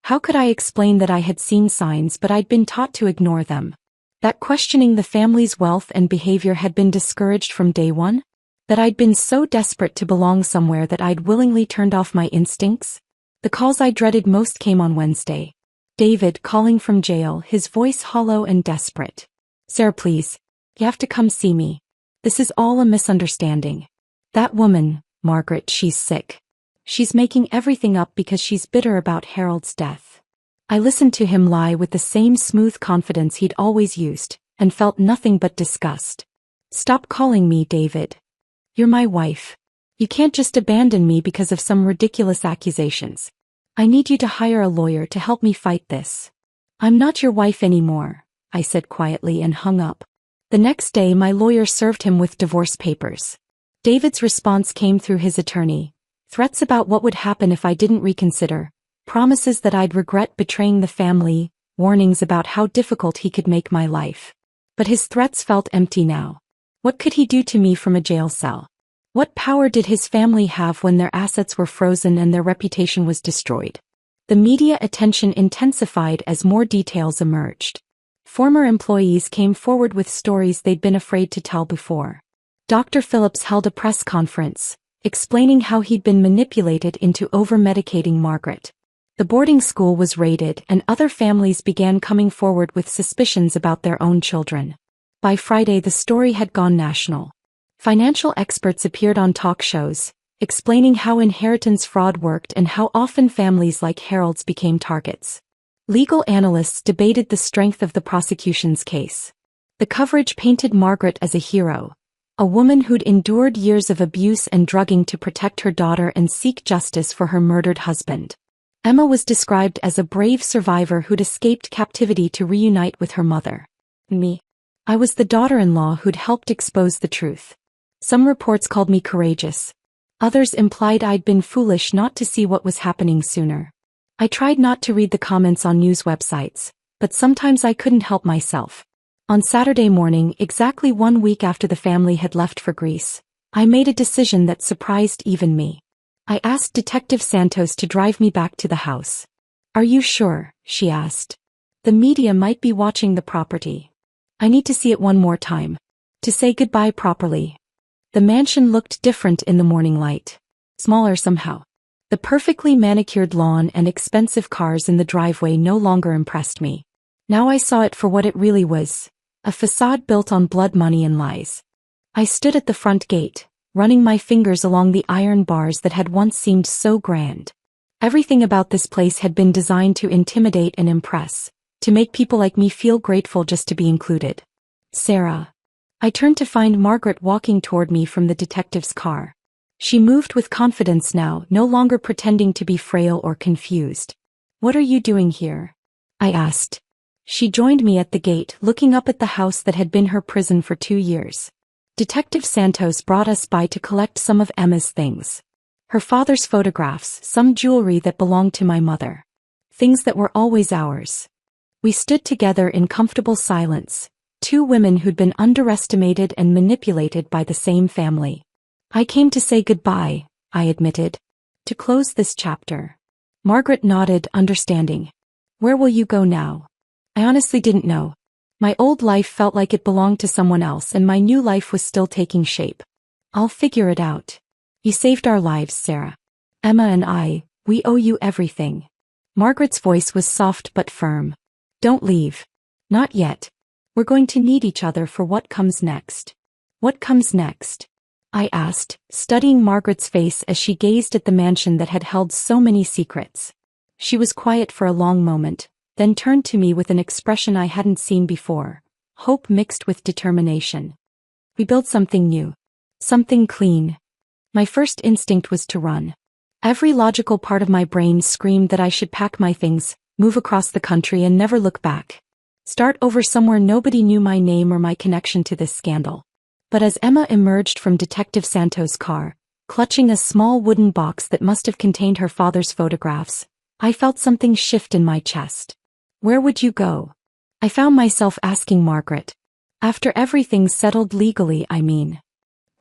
How could I explain that I had seen signs but I'd been taught to ignore them? That questioning the family's wealth and behavior had been discouraged from day one? That I'd been so desperate to belong somewhere that I'd willingly turned off my instincts? The calls I dreaded most came on Wednesday. David calling from jail, his voice hollow and desperate. "Sarah, please. You have to come see me. This is all a misunderstanding. That woman, Margaret, she's sick. She's making everything up because she's bitter about Harold's death." I listened to him lie with the same smooth confidence he'd always used, and felt nothing but disgust. "Stop calling me David. You're my wife. You can't just abandon me because of some ridiculous accusations. I need you to hire a lawyer to help me fight this." "I'm not your wife anymore," I said quietly and hung up. The next day my lawyer served him with divorce papers. David's response came through his attorney. Threats about what would happen if I didn't reconsider, promises that I'd regret betraying the family, warnings about how difficult he could make my life. But his threats felt empty now. What could he do to me from a jail cell? What power did his family have when their assets were frozen and their reputation was destroyed? The media attention intensified as more details emerged. Former employees came forward with stories they'd been afraid to tell before. Dr. Phillips held a press conference, explaining how he'd been manipulated into over-medicating Margaret. The boarding school was raided and other families began coming forward with suspicions about their own children. By Friday, the story had gone national. Financial experts appeared on talk shows, explaining how inheritance fraud worked and how often families like Harold's became targets. Legal analysts debated the strength of the prosecution's case. The coverage painted Margaret as a hero, a woman who'd endured years of abuse and drugging to protect her daughter and seek justice for her murdered husband. Emma was described as a brave survivor who'd escaped captivity to reunite with her mother. Me. I was the daughter-in-law who'd helped expose the truth. Some reports called me courageous. Others implied I'd been foolish not to see what was happening sooner. I tried not to read the comments on news websites, but sometimes I couldn't help myself. On Saturday morning, exactly 1 week after the family had left for Greece, I made a decision that surprised even me. I asked Detective Santos to drive me back to the house. "Are you sure?" she asked. "The media might be watching the property. I need to see it one more time. To say goodbye properly." The mansion looked different in the morning light. Smaller somehow. The perfectly manicured lawn and expensive cars in the driveway no longer impressed me. Now I saw it for what it really was, a facade built on blood money and lies. I stood at the front gate, running my fingers along the iron bars that had once seemed so grand. Everything about this place had been designed to intimidate and impress, to make people like me feel grateful just to be included. "Sarah." I turned to find Margaret walking toward me from the detective's car. She moved with confidence now, no longer pretending to be frail or confused. "What are you doing here?" I asked. She joined me at the gate, looking up at the house that had been her prison for 2 years. Detective Santos brought us by to collect some of Emma's things. Her father's photographs, some jewelry that belonged to my mother. Things that were always ours. We stood together in comfortable silence, two women who'd been underestimated and manipulated by the same family. "I came to say goodbye," I admitted. "To close this chapter." Margaret nodded, understanding. "Where will you go now?" I honestly didn't know. My old life felt like it belonged to someone else and my new life was still taking shape. "I'll figure it out. You saved our lives, Sarah. Emma and I, we owe you everything." Margaret's voice was soft but firm. "Don't leave. Not yet. We're going to need each other for what comes next." "What comes next?" I asked, studying Margaret's face as she gazed at the mansion that had held so many secrets. She was quiet for a long moment, then turned to me with an expression I hadn't seen before, hope mixed with determination. "We built something new. Something clean." My first instinct was to run. Every logical part of my brain screamed that I should pack my things, move across the country and never look back. Start over somewhere nobody knew my name or my connection to this scandal. But as Emma emerged from Detective Santos' car, clutching a small wooden box that must have contained her father's photographs, I felt something shift in my chest. "Where would you go?" I found myself asking Margaret. "After everything's settled legally, I mean."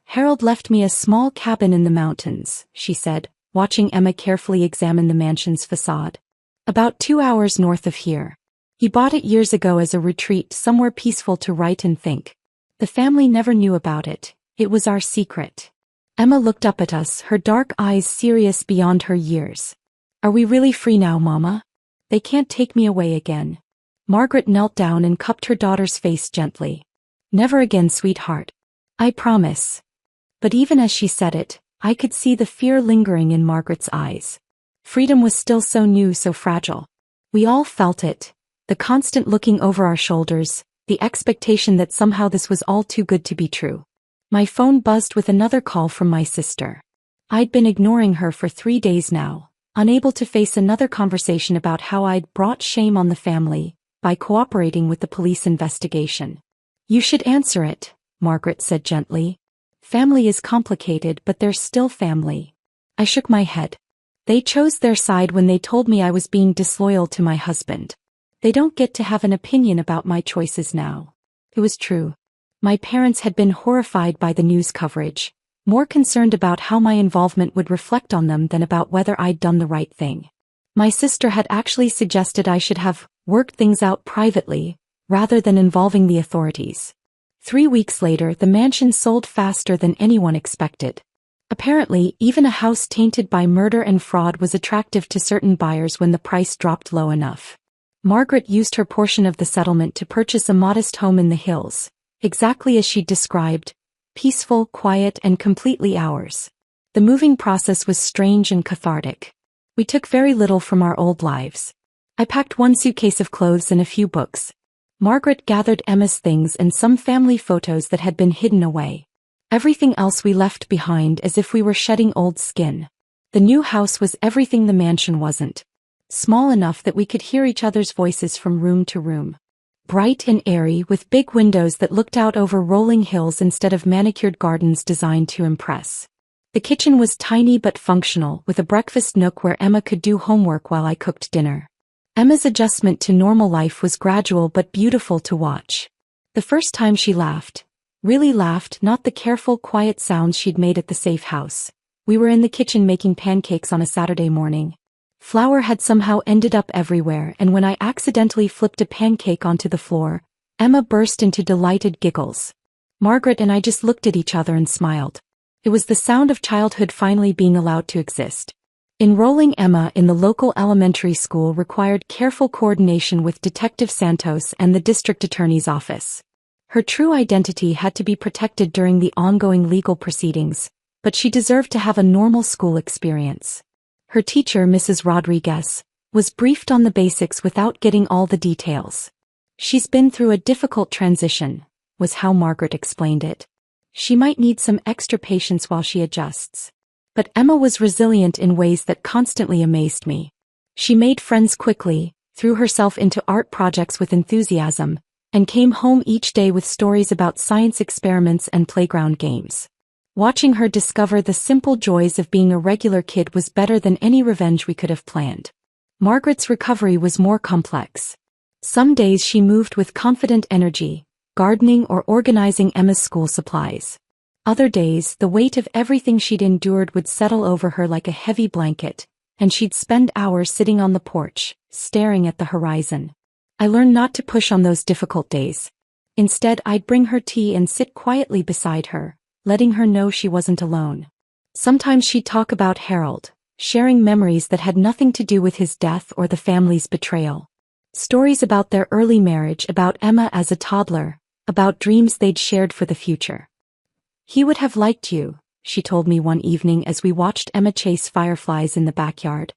"Harold left me a small cabin in the mountains," she said, watching Emma carefully examine the mansion's facade. "About 2 hours north of here. He bought it years ago as a retreat somewhere peaceful to write and think. The family never knew about it. It was our secret." Emma looked up at us, her dark eyes serious beyond her years. "Are we really free now, Mama? They can't take me away again." Margaret knelt down and cupped her daughter's face gently. "Never again, sweetheart. I promise." But even as she said it, I could see the fear lingering in Margaret's eyes. Freedom was still so new, so fragile. We all felt it. The constant looking over our shoulders, the expectation that somehow this was all too good to be true. My phone buzzed with another call from my sister. I'd been ignoring her for 3 days now, unable to face another conversation about how I'd brought shame on the family by cooperating with the police investigation. "You should answer it," Margaret said gently. "Family is complicated, but they're still family." I shook my head. They chose their side when they told me I was being disloyal to my husband. They don't get to have an opinion about my choices now. It was true. My parents had been horrified by the news coverage, more concerned about how my involvement would reflect on them than about whether I'd done the right thing. My sister had actually suggested I should have worked things out privately, rather than involving the authorities. 3 weeks later, the mansion sold faster than anyone expected. Apparently, even a house tainted by murder and fraud was attractive to certain buyers when the price dropped low enough. Margaret used her portion of the settlement to purchase a modest home in the hills, Exactly as she'd described. Peaceful, quiet, and completely ours. The moving process was strange and cathartic. We took very little from our old lives. I packed one suitcase of clothes and a few books. Margaret gathered Emma's things and some family photos that had been hidden away. Everything else we left behind as if we were shedding old skin. The new house was everything the mansion wasn't. Small enough that we could hear each other's voices from room to room. Bright and airy with big windows that looked out over rolling hills instead of manicured gardens designed to impress. The kitchen was tiny but functional, with a breakfast nook where Emma could do homework while I cooked dinner. Emma's adjustment to normal life was gradual but beautiful to watch. The first time she laughed. Really laughed, not the careful, quiet sounds she'd made at the safe house. We were in the kitchen making pancakes on a Saturday morning. Flour had somehow ended up everywhere, and when I accidentally flipped a pancake onto the floor, Emma burst into delighted giggles. Margaret and I just looked at each other and smiled. It was the sound of childhood finally being allowed to exist. Enrolling Emma in the local elementary school required careful coordination with Detective Santos and the district attorney's office. Her true identity had to be protected during the ongoing legal proceedings, but she deserved to have a normal school experience. Her teacher, Mrs. Rodriguez, was briefed on the basics without getting all the details. "She's been through a difficult transition," was how Margaret explained it. "She might need some extra patience while she adjusts." But Emma was resilient in ways that constantly amazed me. She made friends quickly, threw herself into art projects with enthusiasm, and came home each day with stories about science experiments and playground games. Watching her discover the simple joys of being a regular kid was better than any revenge we could have planned. Margaret's recovery was more complex. Some days she moved with confident energy, gardening or organizing Emma's school supplies. Other days, the weight of everything she'd endured would settle over her like a heavy blanket, and she'd spend hours sitting on the porch, staring at the horizon. I learned not to push on those difficult days. Instead, I'd bring her tea and sit quietly beside her, letting her know she wasn't alone. Sometimes she'd talk about Harold, sharing memories that had nothing to do with his death or the family's betrayal. Stories about their early marriage, about Emma as a toddler, about dreams they'd shared for the future. "He would have liked you," she told me one evening as we watched Emma chase fireflies in the backyard.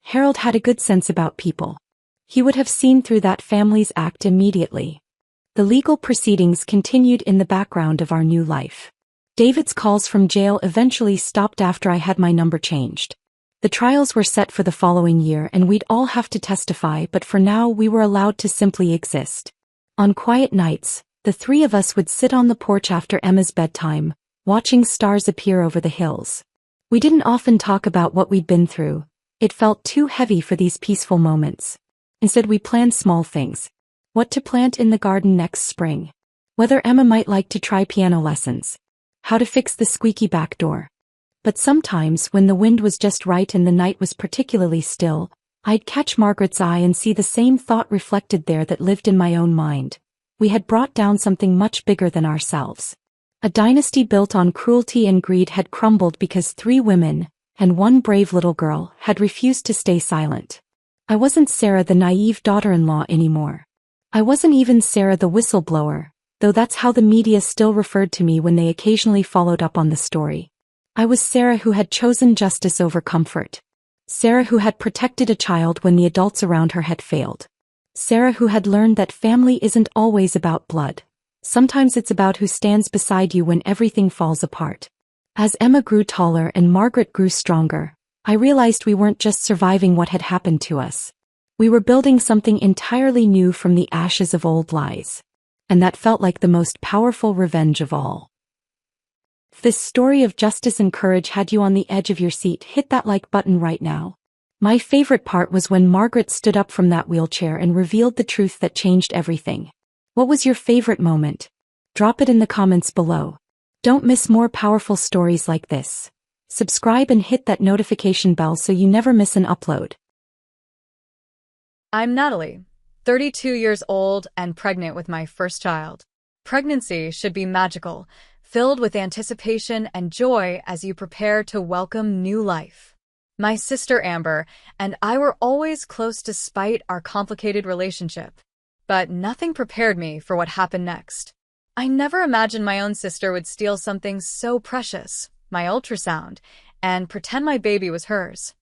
"Harold had a good sense about people. He would have seen through that family's act immediately." The legal proceedings continued in the background of our new life. David's calls from jail eventually stopped after I had my number changed. The trials were set for the following year and we'd all have to testify, but for now we were allowed to simply exist. On quiet nights, the three of us would sit on the porch after Emma's bedtime, watching stars appear over the hills. We didn't often talk about what we'd been through. It felt too heavy for these peaceful moments. Instead, we planned small things. What to plant in the garden next spring. Whether Emma might like to try piano lessons. How to fix the squeaky back door. But sometimes, when the wind was just right and the night was particularly still, I'd catch Margaret's eye and see the same thought reflected there that lived in my own mind. We had brought down something much bigger than ourselves. A dynasty built on cruelty and greed had crumbled because 3 women, and 1 brave little girl, had refused to stay silent. I wasn't Sarah the naive daughter-in-law anymore. I wasn't even Sarah the whistleblower, though that's how the media still referred to me when they occasionally followed up on the story. I was Sarah who had chosen justice over comfort. Sarah who had protected a child when the adults around her had failed. Sarah who had learned that family isn't always about blood. Sometimes it's about who stands beside you when everything falls apart. As Emma grew taller and Margaret grew stronger, I realized we weren't just surviving what had happened to us. We were building something entirely new from the ashes of old lies. And that felt like the most powerful revenge of all. If this story of justice and courage had you on the edge of your seat, hit that like button right now. My favorite part was when Margaret stood up from that wheelchair and revealed the truth that changed everything. What was your favorite moment? Drop it in the comments below. Don't miss more powerful stories like this. Subscribe and hit that notification bell so you never miss an upload. I'm Natalie, 32 years old and pregnant with my first child. Pregnancy should be magical, filled with anticipation and joy as you prepare to welcome new life. My sister Amber and I were always close despite our complicated relationship. But nothing prepared me for what happened next. I never imagined my own sister would steal something so precious, my ultrasound, and pretend my baby was hers.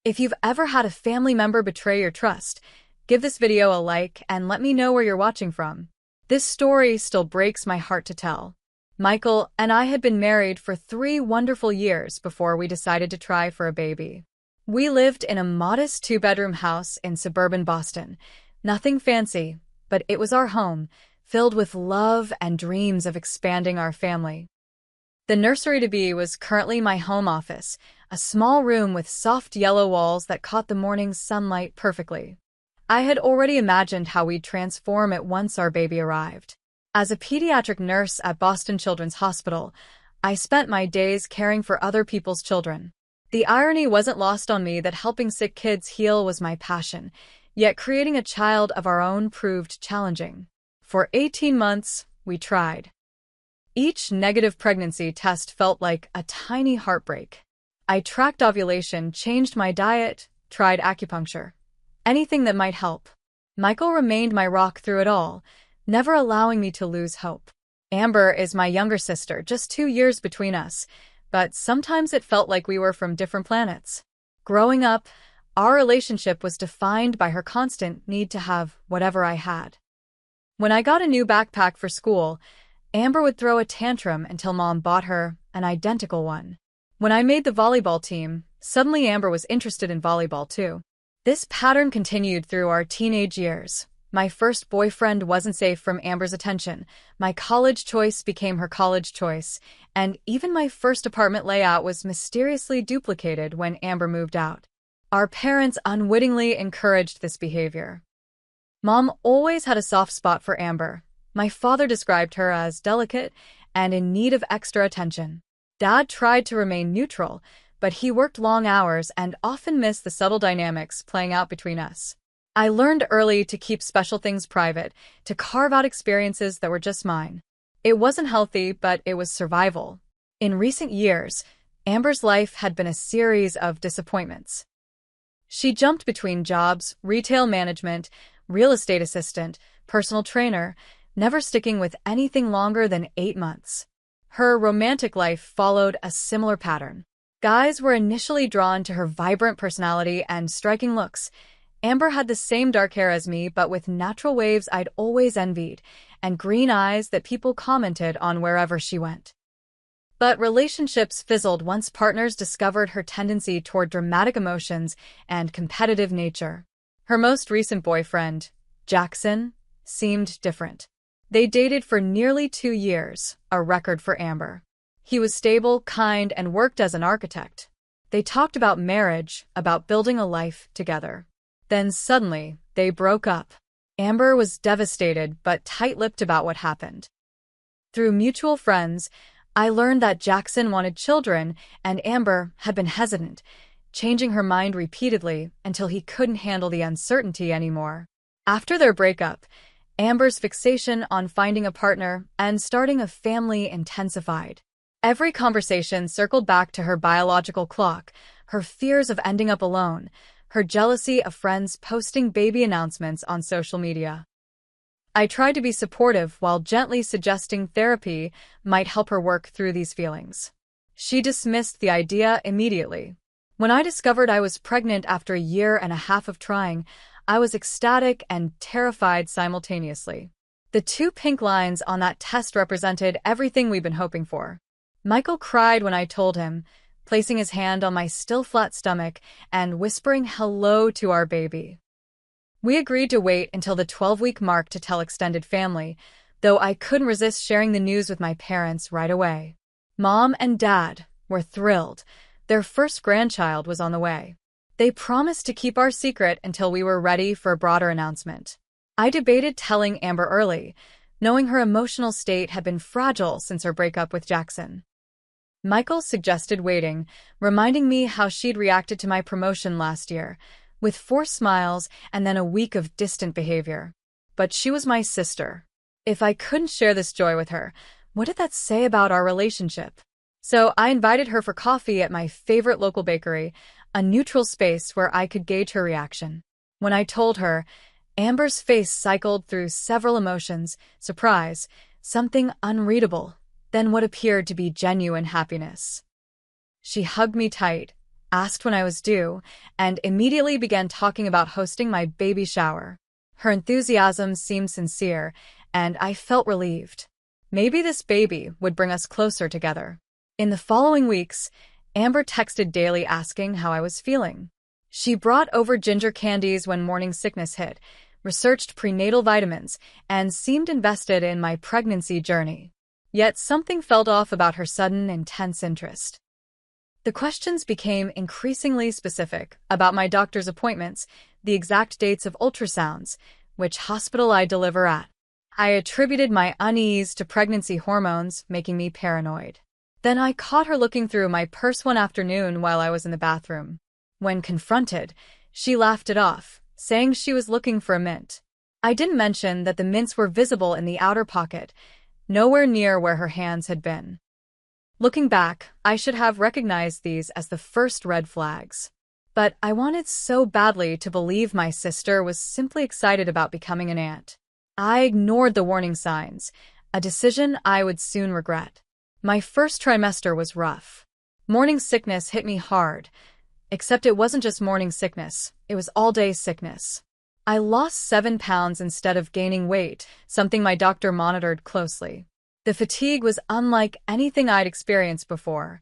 If you've ever had a family member betray your trust, give this video a like and let me know where you're watching from. This story still breaks my heart to tell. Michael and I had been married for 3 wonderful years before we decided to try for a baby. We lived in a modest 2-bedroom house in suburban Boston. Nothing fancy, but it was our home, filled with love and dreams of expanding our family. The nursery-to-be was currently my home office, a small room with soft yellow walls that caught the morning sunlight perfectly. I had already imagined how we'd transform it once our baby arrived. As a pediatric nurse at Boston Children's Hospital, I spent my days caring for other people's children. The irony wasn't lost on me that helping sick kids heal was my passion, yet creating a child of our own proved challenging. For 18 months, we tried. Each negative pregnancy test felt like a tiny heartbreak. I tracked ovulation, changed my diet, tried acupuncture. Anything that might help. Michael remained my rock through it all, never allowing me to lose hope. Amber is my younger sister, just 2 years between us, but sometimes it felt like we were from different planets. Growing up, our relationship was defined by her constant need to have whatever I had. When I got a new backpack for school, Amber would throw a tantrum until Mom bought her an identical one. When I made the volleyball team, suddenly Amber was interested in volleyball too. This pattern continued through our teenage years. My first boyfriend wasn't safe from Amber's attention, my college choice became her college choice, and even my first apartment layout was mysteriously duplicated when Amber moved out. Our parents unwittingly encouraged this behavior. Mom always had a soft spot for Amber. My father described her as delicate and in need of extra attention. Dad tried to remain neutral, but he worked long hours and often missed the subtle dynamics playing out between us. I learned early to keep special things private, to carve out experiences that were just mine. It wasn't healthy, but it was survival. In recent years, Amber's life had been a series of disappointments. She jumped between jobs, retail management, real estate assistant, personal trainer, never sticking with anything longer than 8 months. Her romantic life followed a similar pattern. Guys were initially drawn to her vibrant personality and striking looks. Amber had the same dark hair as me, but with natural waves I'd always envied, and green eyes that people commented on wherever she went. But relationships fizzled once partners discovered her tendency toward dramatic emotions and competitive nature. Her most recent boyfriend, Jackson, seemed different. They dated for nearly 2 years, a record for Amber. He was stable, kind, and worked as an architect. They talked about marriage, about building a life together. Then suddenly, they broke up. Amber was devastated but tight-lipped about what happened. Through mutual friends, I learned that Jackson wanted children and Amber had been hesitant, changing her mind repeatedly until he couldn't handle the uncertainty anymore. After their breakup, Amber's fixation on finding a partner and starting a family intensified. Every conversation circled back to her biological clock, her fears of ending up alone, her jealousy of friends posting baby announcements on social media. I tried to be supportive while gently suggesting therapy might help her work through these feelings. She dismissed the idea immediately. When I discovered I was pregnant after 1.5 years of trying, I was ecstatic and terrified simultaneously. The 2 pink lines on that test represented everything we'd been hoping for. Michael cried when I told him, placing his hand on my still flat stomach and whispering hello to our baby. We agreed to wait until the 12-week mark to tell extended family, though I couldn't resist sharing the news with my parents right away. Mom and Dad were thrilled. Their first grandchild was on the way. They promised to keep our secret until we were ready for a broader announcement. I debated telling Amber early, knowing her emotional state had been fragile since her breakup with Jackson. Michael suggested waiting, reminding me how she'd reacted to my promotion last year, with forced smiles and then a week of distant behavior. But she was my sister. If I couldn't share this joy with her, what did that say about our relationship? So I invited her for coffee at my favorite local bakery, a neutral space where I could gauge her reaction. When I told her, Amber's face cycled through several emotions: surprise, something unreadable, then what appeared to be genuine happiness. She hugged me tight, asked when I was due, and immediately began talking about hosting my baby shower. Her enthusiasm seemed sincere, and I felt relieved. Maybe this baby would bring us closer together. In the following weeks, Amber texted daily asking how I was feeling. She brought over ginger candies when morning sickness hit, researched prenatal vitamins, and seemed invested in my pregnancy journey. Yet something felt off about her sudden, intense interest. The questions became increasingly specific about my doctor's appointments, the exact dates of ultrasounds, which hospital I deliver at. I attributed my unease to pregnancy hormones, making me paranoid. Then I caught her looking through my purse one afternoon while I was in the bathroom. When confronted, she laughed it off, saying she was looking for a mint. I didn't mention that the mints were visible in the outer pocket, nowhere near where her hands had been. Looking back, I should have recognized these as the first red flags. But I wanted so badly to believe my sister was simply excited about becoming an aunt. I ignored the warning signs, a decision I would soon regret. My first trimester was rough. Morning sickness hit me hard, except it wasn't just morning sickness, it was all-day sickness. I lost 7 pounds instead of gaining weight, something my doctor monitored closely. The fatigue was unlike anything I'd experienced before.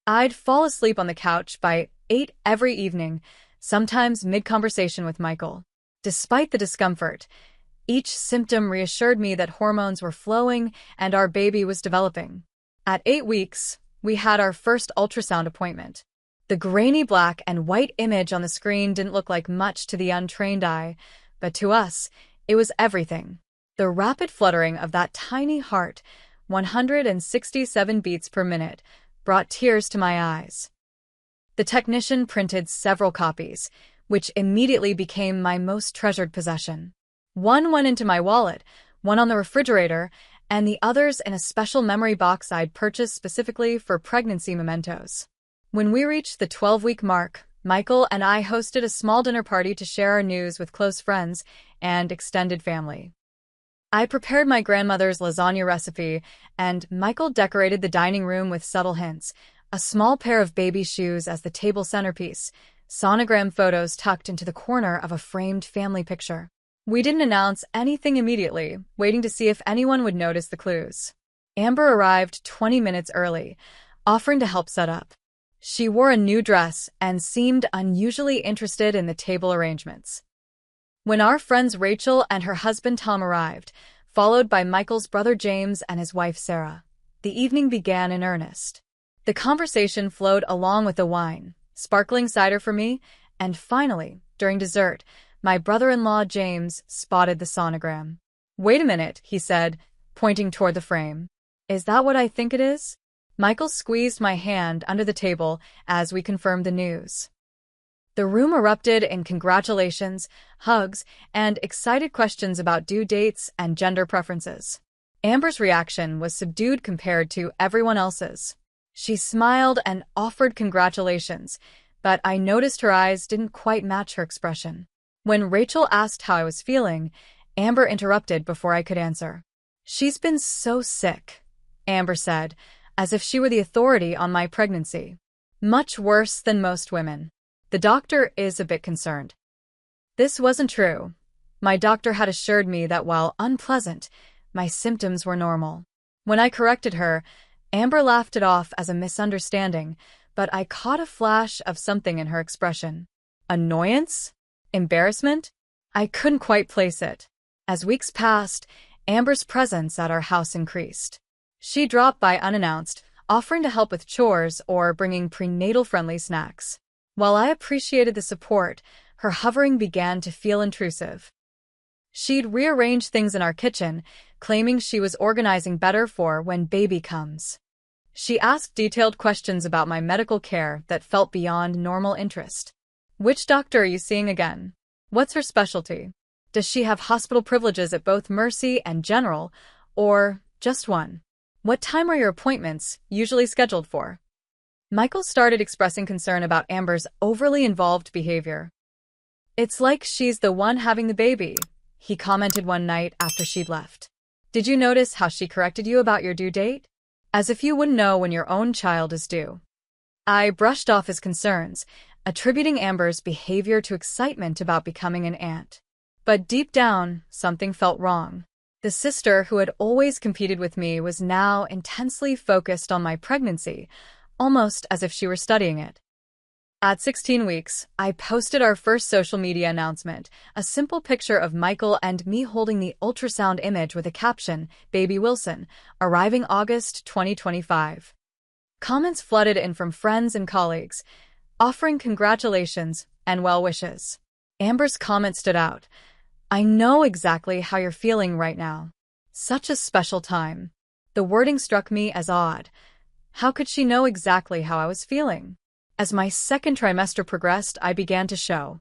I'd fall asleep on the couch by 8 every evening, sometimes mid-conversation with Michael. Despite the discomfort, each symptom reassured me that hormones were flowing and our baby was developing. At 8 weeks, we had our first ultrasound appointment. The grainy black and white image on the screen didn't look like much to the untrained eye, but to us, it was everything. The rapid fluttering of that tiny heart, 167 beats per minute, brought tears to my eyes. The technician printed several copies, which immediately became my most treasured possession. One went into my wallet, one on the refrigerator, and the others in a special memory box I'd purchased specifically for pregnancy mementos. When we reached the 12-week mark, Michael and I hosted a small dinner party to share our news with close friends and extended family. I prepared my grandmother's lasagna recipe, and Michael decorated the dining room with subtle hints, a small pair of baby shoes as the table centerpiece, sonogram photos tucked into the corner of a framed family picture. We didn't announce anything immediately, waiting to see if anyone would notice the clues. Amber arrived 20 minutes early, offering to help set up. She wore a new dress and seemed unusually interested in the table arrangements. When our friends Rachel and her husband Tom arrived, followed by Michael's brother James and his wife Sarah, the evening began in earnest. The conversation flowed along with the wine, sparkling cider for me, and finally, during dessert, my brother-in-law James spotted the sonogram. "Wait a minute," he said, pointing toward the frame. "Is that what I think it is?" Michael squeezed my hand under the table as we confirmed the news. The room erupted in congratulations, hugs, and excited questions about due dates and gender preferences. Amber's reaction was subdued compared to everyone else's. She smiled and offered congratulations, but I noticed her eyes didn't quite match her expression. When Rachel asked how I was feeling, Amber interrupted before I could answer. "She's been so sick," Amber said, as if she were the authority on my pregnancy. "Much worse than most women. The doctor is a bit concerned." This wasn't true. My doctor had assured me that while unpleasant, my symptoms were normal. When I corrected her, Amber laughed it off as a misunderstanding, but I caught a flash of something in her expression. Annoyance? Embarrassment? I couldn't quite place it. As weeks passed, Amber's presence at our house increased. She dropped by unannounced, offering to help with chores or bringing prenatal-friendly snacks. While I appreciated the support, her hovering began to feel intrusive. She'd rearrange things in our kitchen, claiming she was organizing better for when baby comes. She asked detailed questions about my medical care that felt beyond normal interest. "Which doctor are you seeing again? What's her specialty? Does she have hospital privileges at both Mercy and General, or just one? What time are your appointments usually scheduled for?" Michael started expressing concern about Amber's overly involved behavior. "It's like she's the one having the baby," he commented one night after she'd left. Did you notice how she corrected you about your due date? As if you wouldn't know when your own child is due. I brushed off his concerns, attributing Amber's behavior to excitement about becoming an aunt. But deep down, something felt wrong. The sister who had always competed with me was now intensely focused on my pregnancy, almost as if she were studying it. At 16 weeks, I posted our first social media announcement, a simple picture of Michael and me holding the ultrasound image with a caption, "Baby Wilson, arriving August 2025. Comments flooded in from friends and colleagues, offering congratulations and well wishes. Amber's comment stood out. "I know exactly how you're feeling right now. Such a special time." The wording struck me as odd. How could she know exactly how I was feeling? As my second trimester progressed, I began to show.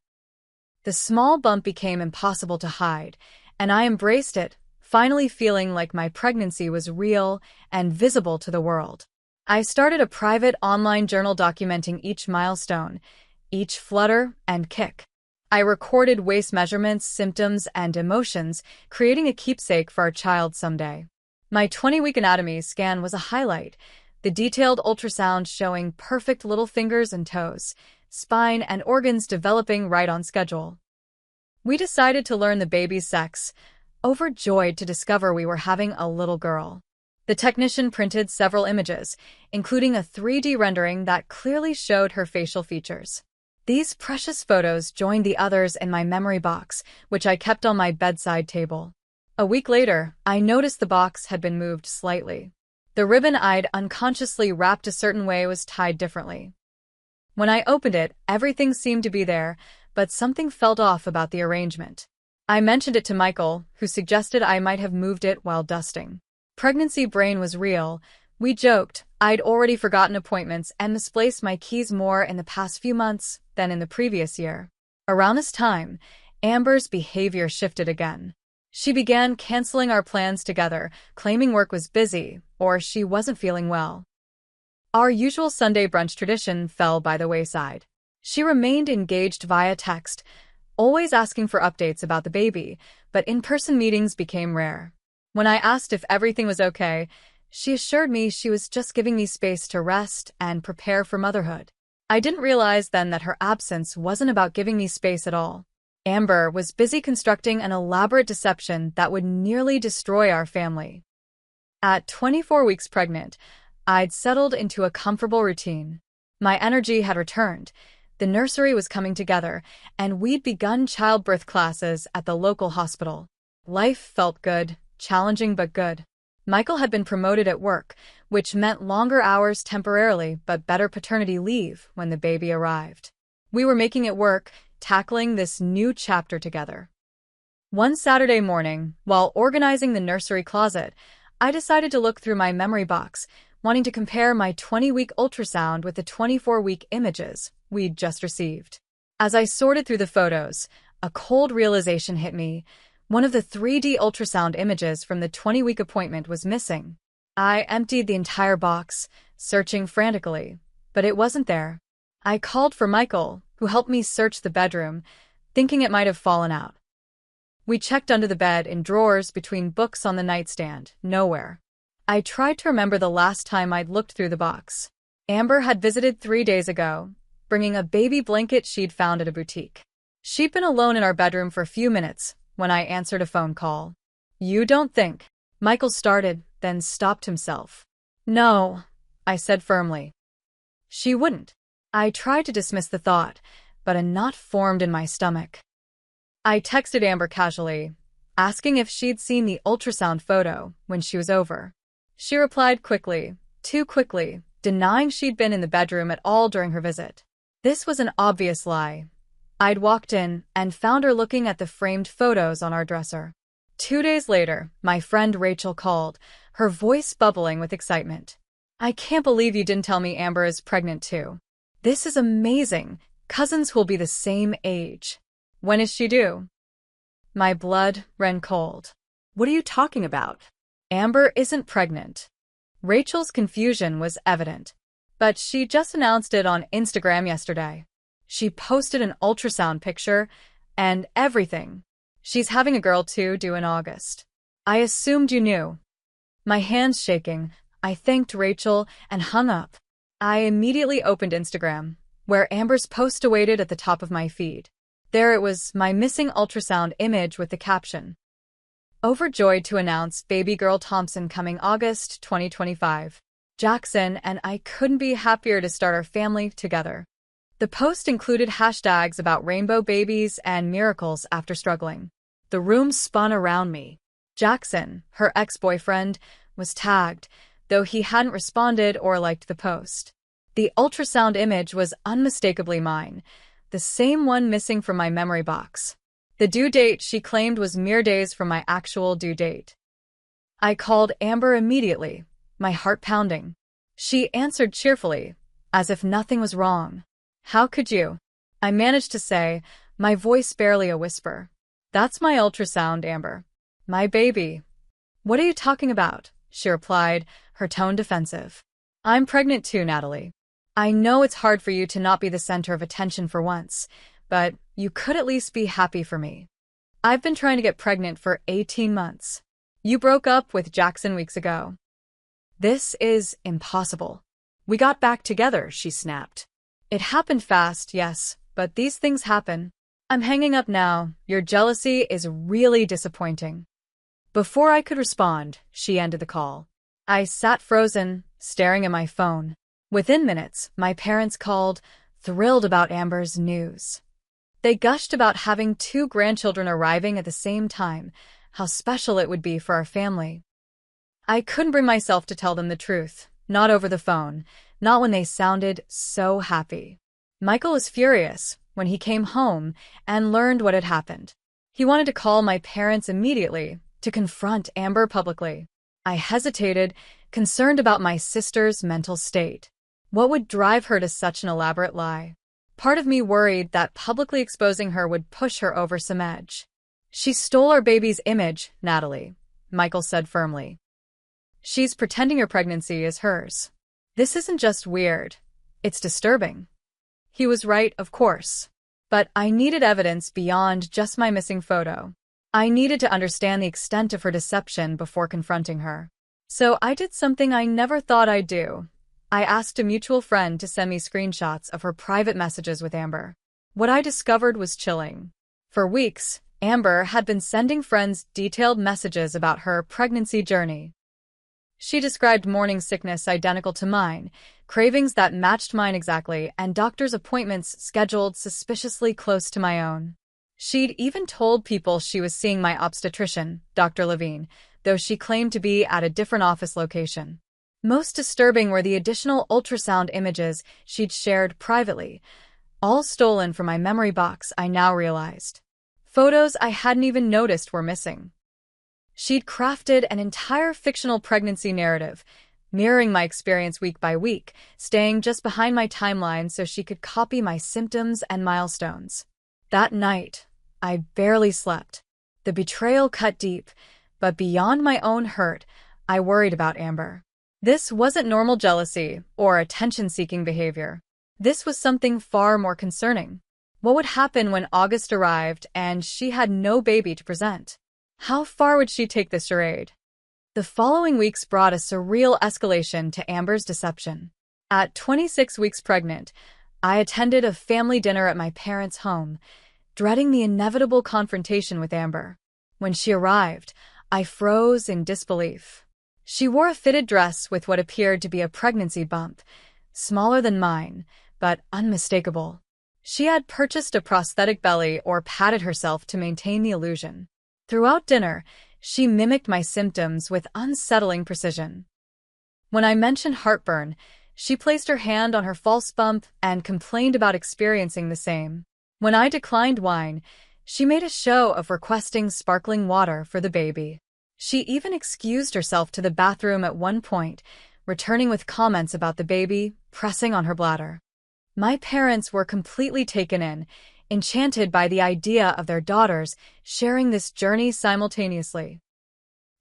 The small bump became impossible to hide, and I embraced it, finally feeling like my pregnancy was real and visible to the world. I started a private online journal documenting each milestone, each flutter and kick. I recorded waist measurements, symptoms, and emotions, creating a keepsake for our child someday. My 20-week anatomy scan was a highlight, the detailed ultrasound showing perfect little fingers and toes, spine and organs developing right on schedule. We decided to learn the baby's sex, overjoyed to discover we were having a little girl. The technician printed several images, including a 3D rendering that clearly showed her facial features. These precious photos joined the others in my memory box, which I kept on my bedside table. A week later, I noticed the box had been moved slightly. The ribbon I'd unconsciously wrapped a certain way was tied differently. When I opened it, everything seemed to be there, but something felt off about the arrangement. I mentioned it to Michael, who suggested I might have moved it while dusting. Pregnancy brain was real. We joked I'd already forgotten appointments and misplaced my keys more in the past few months than in the previous year. Around this time, Amber's behavior shifted again. She began canceling our plans together, claiming work was busy or she wasn't feeling well. Our usual Sunday brunch tradition fell by the wayside. She remained engaged via text, always asking for updates about the baby, but in-person meetings became rare. When I asked if everything was okay, she assured me she was just giving me space to rest and prepare for motherhood. I didn't realize then that her absence wasn't about giving me space at all. Amber was busy constructing an elaborate deception that would nearly destroy our family. At 24 weeks pregnant, I'd settled into a comfortable routine. My energy had returned, the nursery was coming together, and we'd begun childbirth classes at the local hospital. Life felt good, challenging but good. Michael had been promoted at work, which meant longer hours temporarily but better paternity leave when the baby arrived. We were making it work, tackling this new chapter together. One Saturday morning, while organizing the nursery closet, I decided to look through my memory box, wanting to compare my 20-week ultrasound with the 24-week images we'd just received. As I sorted through the photos, a cold realization hit me. One of the 3D ultrasound images from the 20-week appointment was missing. I emptied the entire box, searching frantically, but it wasn't there. I called for Michael, who helped me search the bedroom, thinking it might have fallen out. We checked under the bed, in drawers, between books on the nightstand, nowhere. I tried to remember the last time I'd looked through the box. Amber had visited 3 days ago, bringing a baby blanket she'd found at a boutique. She'd been alone in our bedroom for a few minutes when I answered a phone call. "You don't think?" Michael started, then stopped himself. "No," I said firmly. She wouldn't. I tried to dismiss the thought, but a knot formed in my stomach. I texted Amber casually, asking if she'd seen the ultrasound photo when she was over. She replied quickly, too quickly, denying she'd been in the bedroom at all during her visit. This was an obvious lie. I'd walked in and found her looking at the framed photos on our dresser. 2 days later, my friend Rachel called, her voice bubbling with excitement. "I can't believe you didn't tell me Amber is pregnant too. This is amazing. Cousins will be the same age. When is she due?" My blood ran cold. "What are you talking about? Amber isn't pregnant." Rachel's confusion was evident, but she just announced it on Instagram yesterday. She posted an ultrasound picture and everything. She's having a girl too, due in August. I assumed you knew. My hands shaking, I thanked Rachel and hung up. I immediately opened Instagram, where Amber's post awaited at the top of my feed. There it was, my missing ultrasound image with the caption, "Overjoyed to announce baby girl Thompson coming August 2025. Jackson and I couldn't be happier to start our family together." The post included hashtags about rainbow babies and miracles after struggling. The room spun around me. Jackson, her ex-boyfriend, was tagged, though he hadn't responded or liked the post. The ultrasound image was unmistakably mine, the same one missing from my memory box. The due date she claimed was mere days from my actual due date. I called Amber immediately, my heart pounding. She answered cheerfully, as if nothing was wrong. "How could you?" I managed to say, my voice barely a whisper. "That's my ultrasound, Amber. My baby." "What are you talking about?" she replied, her tone defensive. "I'm pregnant too, Natalie. I know it's hard for you to not be the center of attention for once, but you could at least be happy for me. I've been trying to get pregnant for 18 months. You broke up with Jackson weeks ago." "This is impossible. We got back together," she snapped. "It happened fast, yes, but these things happen. I'm hanging up now. Your jealousy is really disappointing." Before I could respond, she ended the call. I sat frozen, staring at my phone. Within minutes, my parents called, thrilled about Amber's news. They gushed about having 2 grandchildren arriving at the same time, how special it would be for our family. I couldn't bring myself to tell them the truth, not over the phone, not when they sounded so happy. Michael was furious when he came home and learned what had happened. He wanted to call my parents immediately to confront Amber publicly. I hesitated, concerned about my sister's mental state. What would drive her to such an elaborate lie? Part of me worried that publicly exposing her would push her over some edge. "She stole our baby's image, Natalie," Michael said firmly. "She's pretending your pregnancy is hers. This isn't just weird, it's disturbing." He was right, of course. But I needed evidence beyond just my missing photo. I needed to understand the extent of her deception before confronting her. So I did something I never thought I'd do. I asked a mutual friend to send me screenshots of her private messages with Amber. What I discovered was chilling. For weeks, Amber had been sending friends detailed messages about her pregnancy journey. She described morning sickness identical to mine, cravings that matched mine exactly, and doctor's appointments scheduled suspiciously close to my own. She'd even told people she was seeing my obstetrician, Dr. Levine, though she claimed to be at a different office location. Most disturbing were the additional ultrasound images she'd shared privately, all stolen from my memory box, I now realized. Photos I hadn't even noticed were missing. She'd crafted an entire fictional pregnancy narrative, mirroring my experience week by week, staying just behind my timeline so she could copy my symptoms and milestones. That night, I barely slept. The betrayal cut deep, but beyond my own hurt, I worried about Amber. This wasn't normal jealousy or attention-seeking behavior. This was something far more concerning. What would happen when August arrived and she had no baby to present? How far would she take this charade? The following weeks brought a surreal escalation to Amber's deception. At 26 weeks pregnant, I attended a family dinner at my parents' home, dreading the inevitable confrontation with Amber. When she arrived, I froze in disbelief. She wore a fitted dress with what appeared to be a pregnancy bump, smaller than mine, but unmistakable. She had purchased a prosthetic belly or patted herself to maintain the illusion. Throughout dinner, she mimicked my symptoms with unsettling precision. When I mentioned heartburn, she placed her hand on her false bump and complained about experiencing the same. When I declined wine, she made a show of requesting sparkling water for the baby. She even excused herself to the bathroom at one point, returning with comments about the baby pressing on her bladder. My parents were completely taken in, enchanted by the idea of their daughters sharing this journey simultaneously.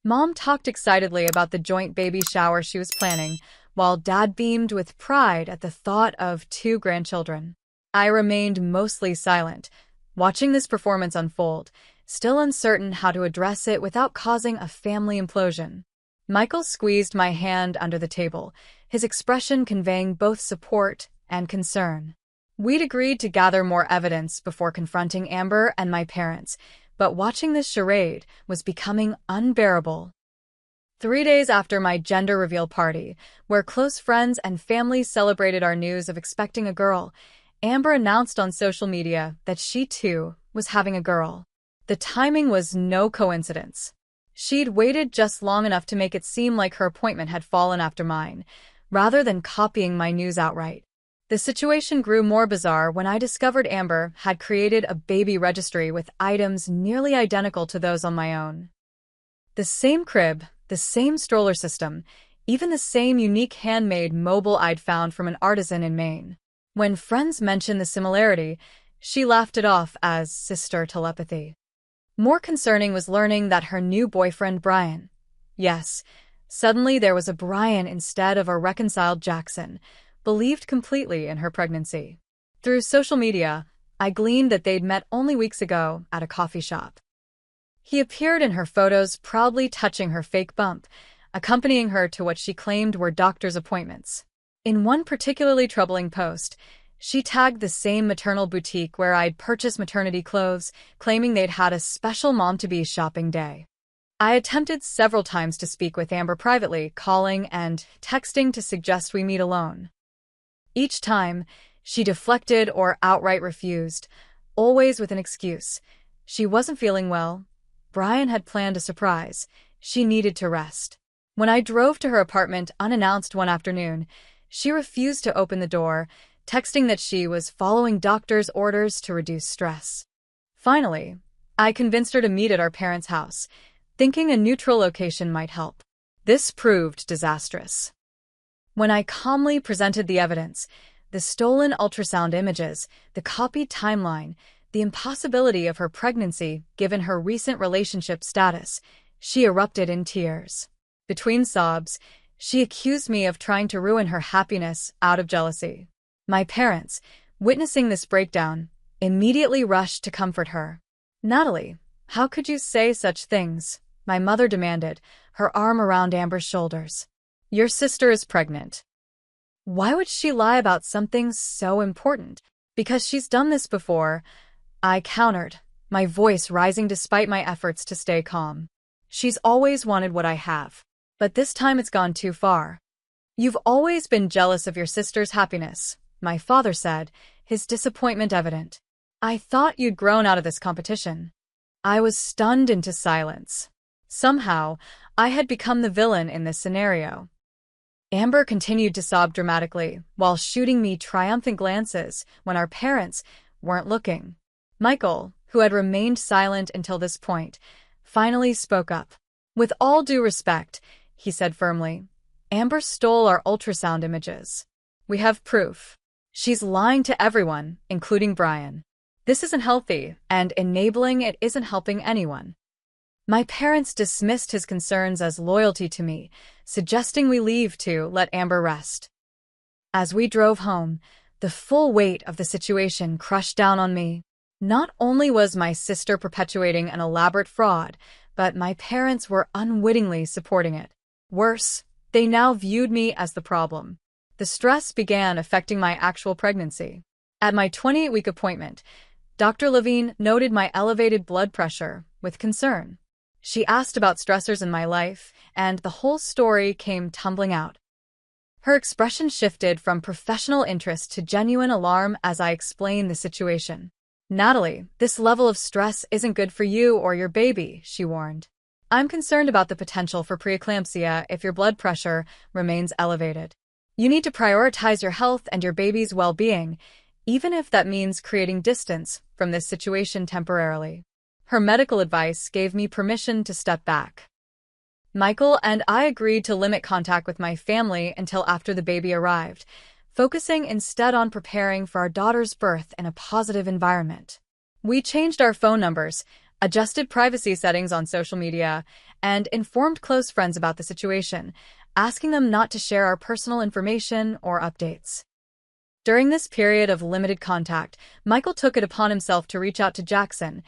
Mom talked excitedly about the joint baby shower she was planning, while Dad beamed with pride at the thought of 2 grandchildren. I remained mostly silent, watching this performance unfold, still uncertain how to address it without causing a family implosion. Michael squeezed my hand under the table, his expression conveying both support and concern. We'd agreed to gather more evidence before confronting Amber and my parents, but watching this charade was becoming unbearable. 3 days after my gender reveal party, where close friends and family celebrated our news of expecting a girl, Amber announced on social media that she too was having a girl. The timing was no coincidence. She'd waited just long enough to make it seem like her appointment had fallen after mine, rather than copying my news outright. The situation grew more bizarre when I discovered Amber had created a baby registry with items nearly identical to those on my own. The same crib, the same stroller system, even the same unique handmade mobile I'd found from an artisan in Maine. When friends mentioned the similarity, she laughed it off as sister telepathy. More concerning was learning that her new boyfriend, Brian. Yes, suddenly there was a Brian instead of a reconciled Jackson, believed completely in her pregnancy. Through social media, I gleaned that they'd met only weeks ago at a coffee shop. He appeared in her photos proudly touching her fake bump, accompanying her to what she claimed were doctor's appointments. In one particularly troubling post, she tagged the same maternal boutique where I'd purchased maternity clothes, claiming they'd had a special mom-to-be shopping day. I attempted several times to speak with Amber privately, calling and texting to suggest we meet alone. Each time, she deflected or outright refused, always with an excuse. She wasn't feeling well. Brian had planned a surprise. She needed to rest. When I drove to her apartment unannounced one afternoon, she refused to open the door, texting that she was following doctor's orders to reduce stress. Finally, I convinced her to meet at our parents' house, thinking a neutral location might help. This proved disastrous. When I calmly presented the evidence, the stolen ultrasound images, the copied timeline, the impossibility of her pregnancy given her recent relationship status, she erupted in tears. Between sobs, she accused me of trying to ruin her happiness out of jealousy. My parents, witnessing this breakdown, immediately rushed to comfort her. "Natalie, how could you say such things?" my mother demanded, her arm around Amber's shoulders. "Your sister is pregnant. Why would she lie about something so important? Because she's done this before," I countered, my voice rising despite my efforts to stay calm. "She's always wanted what I have. But this time it's gone too far. You've always been jealous of your sister's happiness," my father said, his disappointment evident. "I thought you'd grown out of this competition." I was stunned into silence. Somehow, I had become the villain in this scenario. Amber continued to sob dramatically, while shooting me triumphant glances when our parents weren't looking. Michael, who had remained silent until this point, finally spoke up. "With all due respect," he said firmly, "Amber stole our ultrasound images. We have proof. She's lying to everyone, including Brian. This isn't healthy, and enabling it isn't helping anyone." My parents dismissed his concerns as loyalty to me, suggesting we leave to let Amber rest. As we drove home, the full weight of the situation crushed down on me. Not only was my sister perpetuating an elaborate fraud, but my parents were unwittingly supporting it. Worse, they now viewed me as the problem. The stress began affecting my actual pregnancy. At my 28-week appointment, Dr. Levine noted my elevated blood pressure with concern. She asked about stressors in my life, and the whole story came tumbling out. Her expression shifted from professional interest to genuine alarm as I explained the situation. "Natalie, this level of stress isn't good for you or your baby," she warned. "I'm concerned about the potential for preeclampsia if your blood pressure remains elevated. You need to prioritize your health and your baby's well-being, even if that means creating distance from this situation temporarily." Her medical advice gave me permission to step back. Michael and I agreed to limit contact with my family until after the baby arrived, focusing instead on preparing for our daughter's birth in a positive environment. We changed our phone numbers, adjusted privacy settings on social media, and informed close friends about the situation, asking them not to share our personal information or updates. During this period of limited contact, Michael took it upon himself to reach out to Jackson,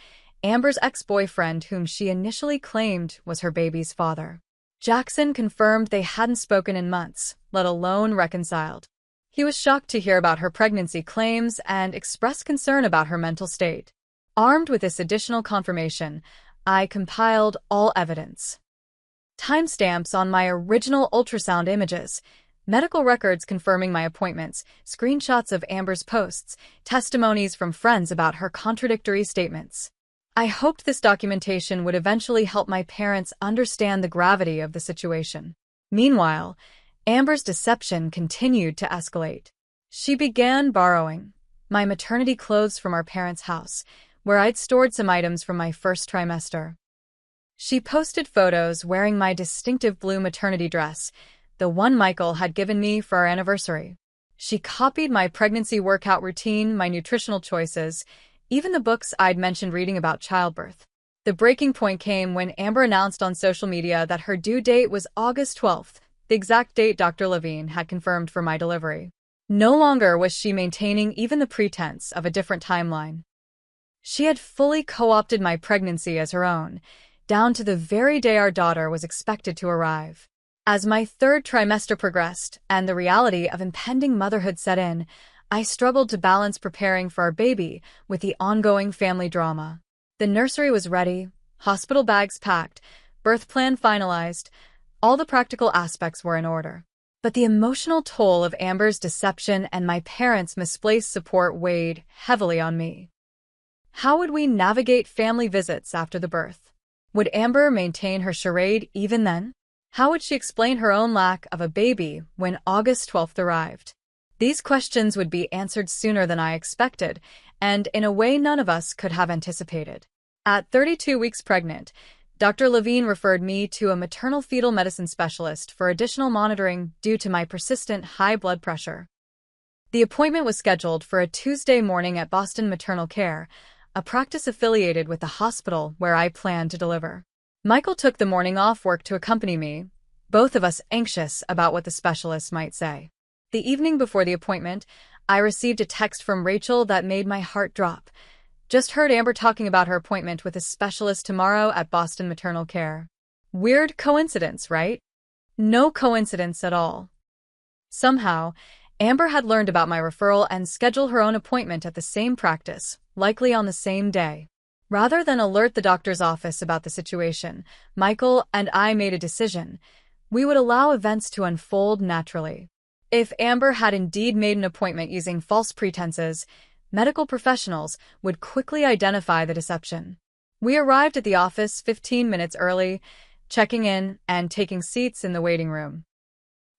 Amber's ex-boyfriend, whom she initially claimed was her baby's father. Jackson confirmed they hadn't spoken in months, let alone reconciled. He was shocked to hear about her pregnancy claims and expressed concern about her mental state. Armed with this additional confirmation, I compiled all evidence. Timestamps on my original ultrasound images, medical records confirming my appointments, screenshots of Amber's posts, testimonies from friends about her contradictory statements. I hoped this documentation would eventually help my parents understand the gravity of the situation. Meanwhile, Amber's deception continued to escalate. She began borrowing my maternity clothes from our parents' house, where I'd stored some items from my first trimester. She posted photos wearing my distinctive blue maternity dress, the one Michael had given me for our anniversary. She copied my pregnancy workout routine, my nutritional choices, even the books I'd mentioned reading about childbirth. The breaking point came when Amber announced on social media that her due date was August 12th, the exact date Dr. Levine had confirmed for my delivery. No longer was she maintaining even the pretense of a different timeline. She had fully co-opted my pregnancy as her own, down to the very day our daughter was expected to arrive. As my third trimester progressed and the reality of impending motherhood set in, I struggled to balance preparing for our baby with the ongoing family drama. The nursery was ready, hospital bags packed, birth plan finalized, all the practical aspects were in order. But the emotional toll of Amber's deception and my parents' misplaced support weighed heavily on me. How would we navigate family visits after the birth? Would Amber maintain her charade even then? How would she explain her own lack of a baby when August 12th arrived? These questions would be answered sooner than I expected, and in a way none of us could have anticipated. At 32 weeks pregnant, Dr. Levine referred me to a maternal-fetal medicine specialist for additional monitoring due to my persistent high blood pressure. The appointment was scheduled for a Tuesday morning at Boston Maternal Care, a practice affiliated with the hospital where I planned to deliver. Michael took the morning off work to accompany me, both of us anxious about what the specialist might say. The evening before the appointment, I received a text from Rachel that made my heart drop. Just heard Amber talking about her appointment with a specialist tomorrow at Boston Maternal Care. Weird coincidence, right? No coincidence at all. Somehow, Amber had learned about my referral and scheduled her own appointment at the same practice, likely on the same day. Rather than alert the doctor's office about the situation, Michael and I made a decision. We would allow events to unfold naturally. If Amber had indeed made an appointment using false pretenses, medical professionals would quickly identify the deception. We arrived at the office 15 minutes early, checking in and taking seats in the waiting room.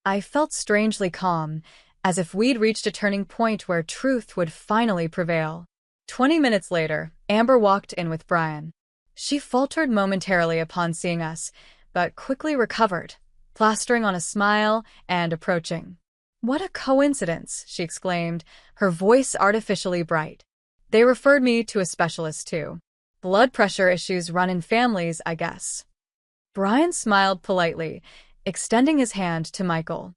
I felt strangely calm, as if we'd reached a turning point where truth would finally prevail. 20 minutes later, Amber walked in with Brian. She faltered momentarily upon seeing us, but quickly recovered, plastering on a smile and approaching. "What a coincidence," she exclaimed, her voice artificially bright. "They referred me to a specialist too. Blood pressure issues run in families, I guess." Brian smiled politely, extending his hand to Michael.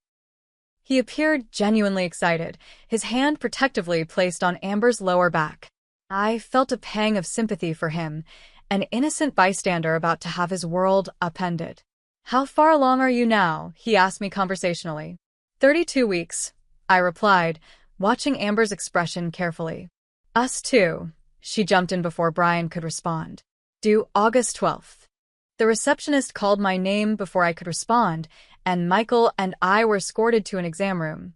He appeared genuinely excited, his hand protectively placed on Amber's lower back. I felt a pang of sympathy for him, an innocent bystander about to have his world upended. "How far along are you now?" he asked me conversationally. 32 weeks, I replied, watching Amber's expression carefully. "Us too," she jumped in before Brian could respond. "Due August 12th. The receptionist called my name before I could respond, and Michael and I were escorted to an exam room.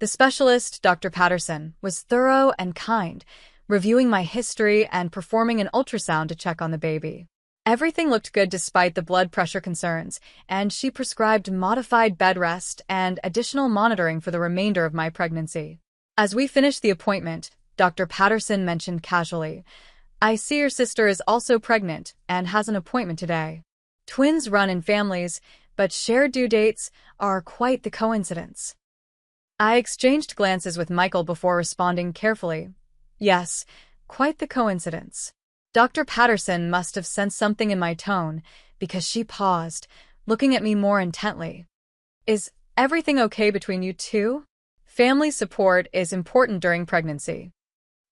The specialist, Dr. Patterson, was thorough and kind, reviewing my history and performing an ultrasound to check on the baby. Everything looked good despite the blood pressure concerns, and she prescribed modified bed rest and additional monitoring for the remainder of my pregnancy. As we finished the appointment, Dr. Patterson mentioned casually, "I see your sister is also pregnant and has an appointment today. Twins run in families, but shared due dates are quite the coincidence." I exchanged glances with Michael before responding carefully. "Yes, quite the coincidence." Dr. Patterson must have sensed something in my tone, because she paused, looking at me more intently. "Is everything okay between you two? Family support is important during pregnancy."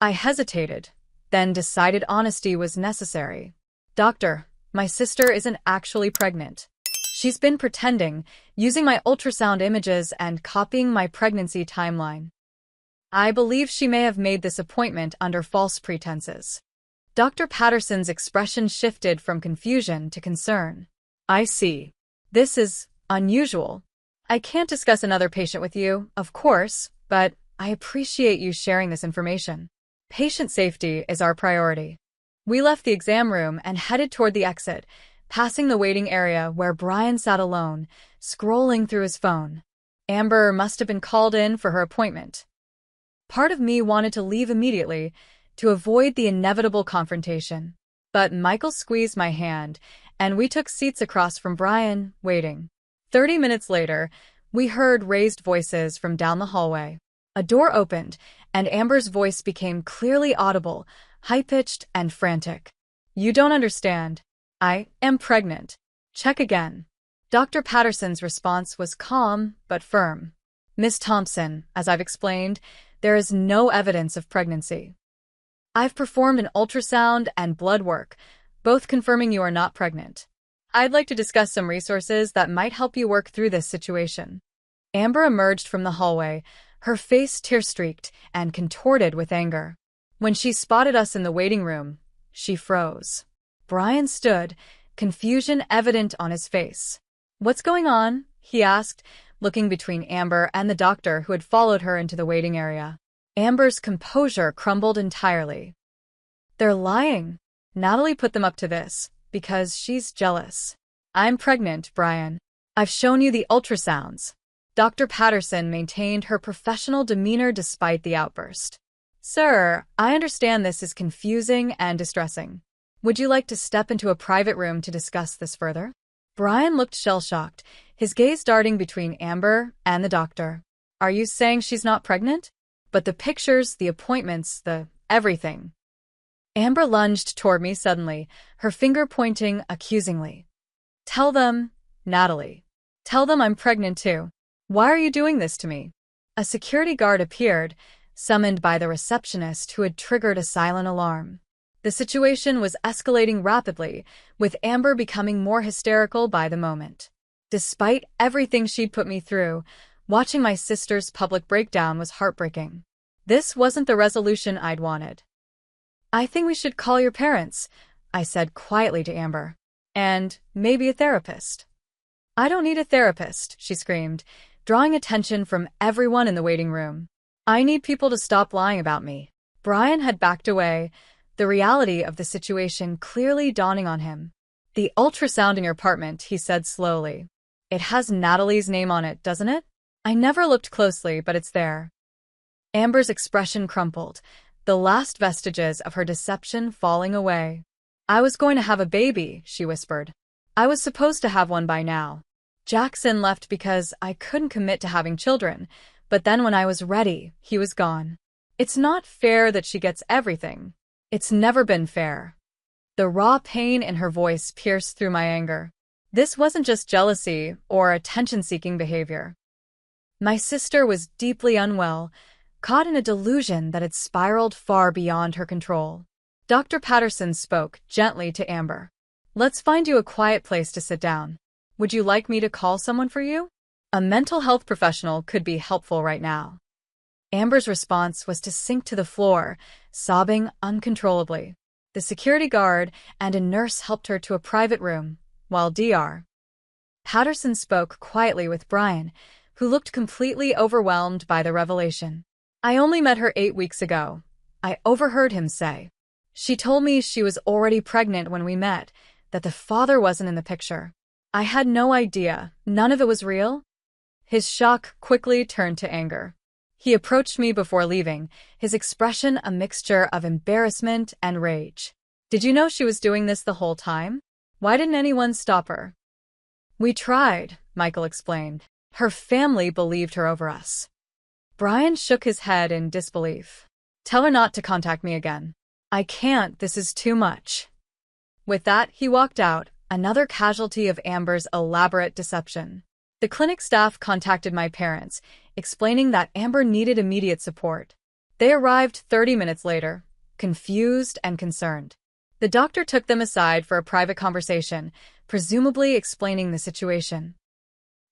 I hesitated, then decided honesty was necessary. "Doctor, my sister isn't actually pregnant. She's been pretending, using my ultrasound images and copying my pregnancy timeline. I believe she may have made this appointment under false pretenses." Dr. Patterson's expression shifted from confusion to concern. "I see. This is unusual. I can't discuss another patient with you, of course, but I appreciate you sharing this information. Patient safety is our priority." We left the exam room and headed toward the exit, passing the waiting area where Brian sat alone, scrolling through his phone. Amber must have been called in for her appointment. Part of me wanted to leave immediately to avoid the inevitable confrontation, but Michael squeezed my hand, and we took seats across from Brian, waiting. 30 minutes later, we heard raised voices from down the hallway. A door opened, and Amber's voice became clearly audible, high-pitched and frantic. "You don't understand. I am pregnant. Check again." Dr. Patterson's response was calm but firm. "Miss Thompson, as I've explained, there is no evidence of pregnancy. I've performed an ultrasound and blood work, both confirming you are not pregnant. I'd like to discuss some resources that might help you work through this situation." Amber emerged from the hallway, her face tear-streaked and contorted with anger. When she spotted us in the waiting room, she froze. Brian stood, confusion evident on his face. "What's going on?" he asked, looking between Amber and the doctor who had followed her into the waiting area. Amber's composure crumbled entirely. "They're lying. Natalie put them up to this, because she's jealous. I'm pregnant, Brian. I've shown you the ultrasounds." Dr. Patterson maintained her professional demeanor despite the outburst. "Sir, I understand this is confusing and distressing. Would you like to step into a private room to discuss this further?" Brian looked shell-shocked, his gaze darting between Amber and the doctor. "Are you saying she's not pregnant? But the pictures, the appointments, the everything." Amber lunged toward me suddenly, her finger pointing accusingly. "Tell them, Natalie. Tell them I'm pregnant too. Why are you doing this to me?" A security guard appeared, summoned by the receptionist who had triggered a silent alarm. The situation was escalating rapidly, with Amber becoming more hysterical by the moment. Despite everything she'd put me through, watching my sister's public breakdown was heartbreaking. This wasn't the resolution I'd wanted. "I think we should call your parents," I said quietly to Amber. "And maybe a therapist." "I don't need a therapist," she screamed, drawing attention from everyone in the waiting room. "I need people to stop lying about me." Brian had backed away, the reality of the situation clearly dawning on him. "The ultrasound in your apartment," he said slowly. "It has Natalie's name on it, doesn't it?" "I never looked closely, but it's there." Amber's expression crumpled, the last vestiges of her deception falling away. "I was going to have a baby," she whispered. "I was supposed to have one by now. Jackson left because I couldn't commit to having children, but then when I was ready, he was gone. It's not fair that she gets everything. It's never been fair." The raw pain in her voice pierced through my anger. This wasn't just jealousy or attention-seeking behavior. My sister was deeply unwell, caught in a delusion that had spiraled far beyond her control. Dr. Patterson spoke gently to Amber. "Let's find you a quiet place to sit down. Would you like me to call someone for you? A mental health professional could be helpful right now." Amber's response was to sink to the floor, sobbing uncontrollably. The security guard and a nurse helped her to a private room, while Dr. Patterson spoke quietly with Brian, who looked completely overwhelmed by the revelation. "I only met her 8 weeks ago," I overheard him say. "She told me she was already pregnant when we met, that the father wasn't in the picture. I had no idea. None of it was real." His shock quickly turned to anger. He approached me before leaving, his expression a mixture of embarrassment and rage. "Did you know she was doing this the whole time? Why didn't anyone stop her?" "We tried," Michael explained. "Her family believed her over us." Brian shook his head in disbelief. "Tell her not to contact me again." "I can't, this is too much." With that, he walked out, another casualty of Amber's elaborate deception. The clinic staff contacted my parents, explaining that Amber needed immediate support. They arrived 30 minutes later, confused and concerned. The doctor took them aside for a private conversation, presumably explaining the situation.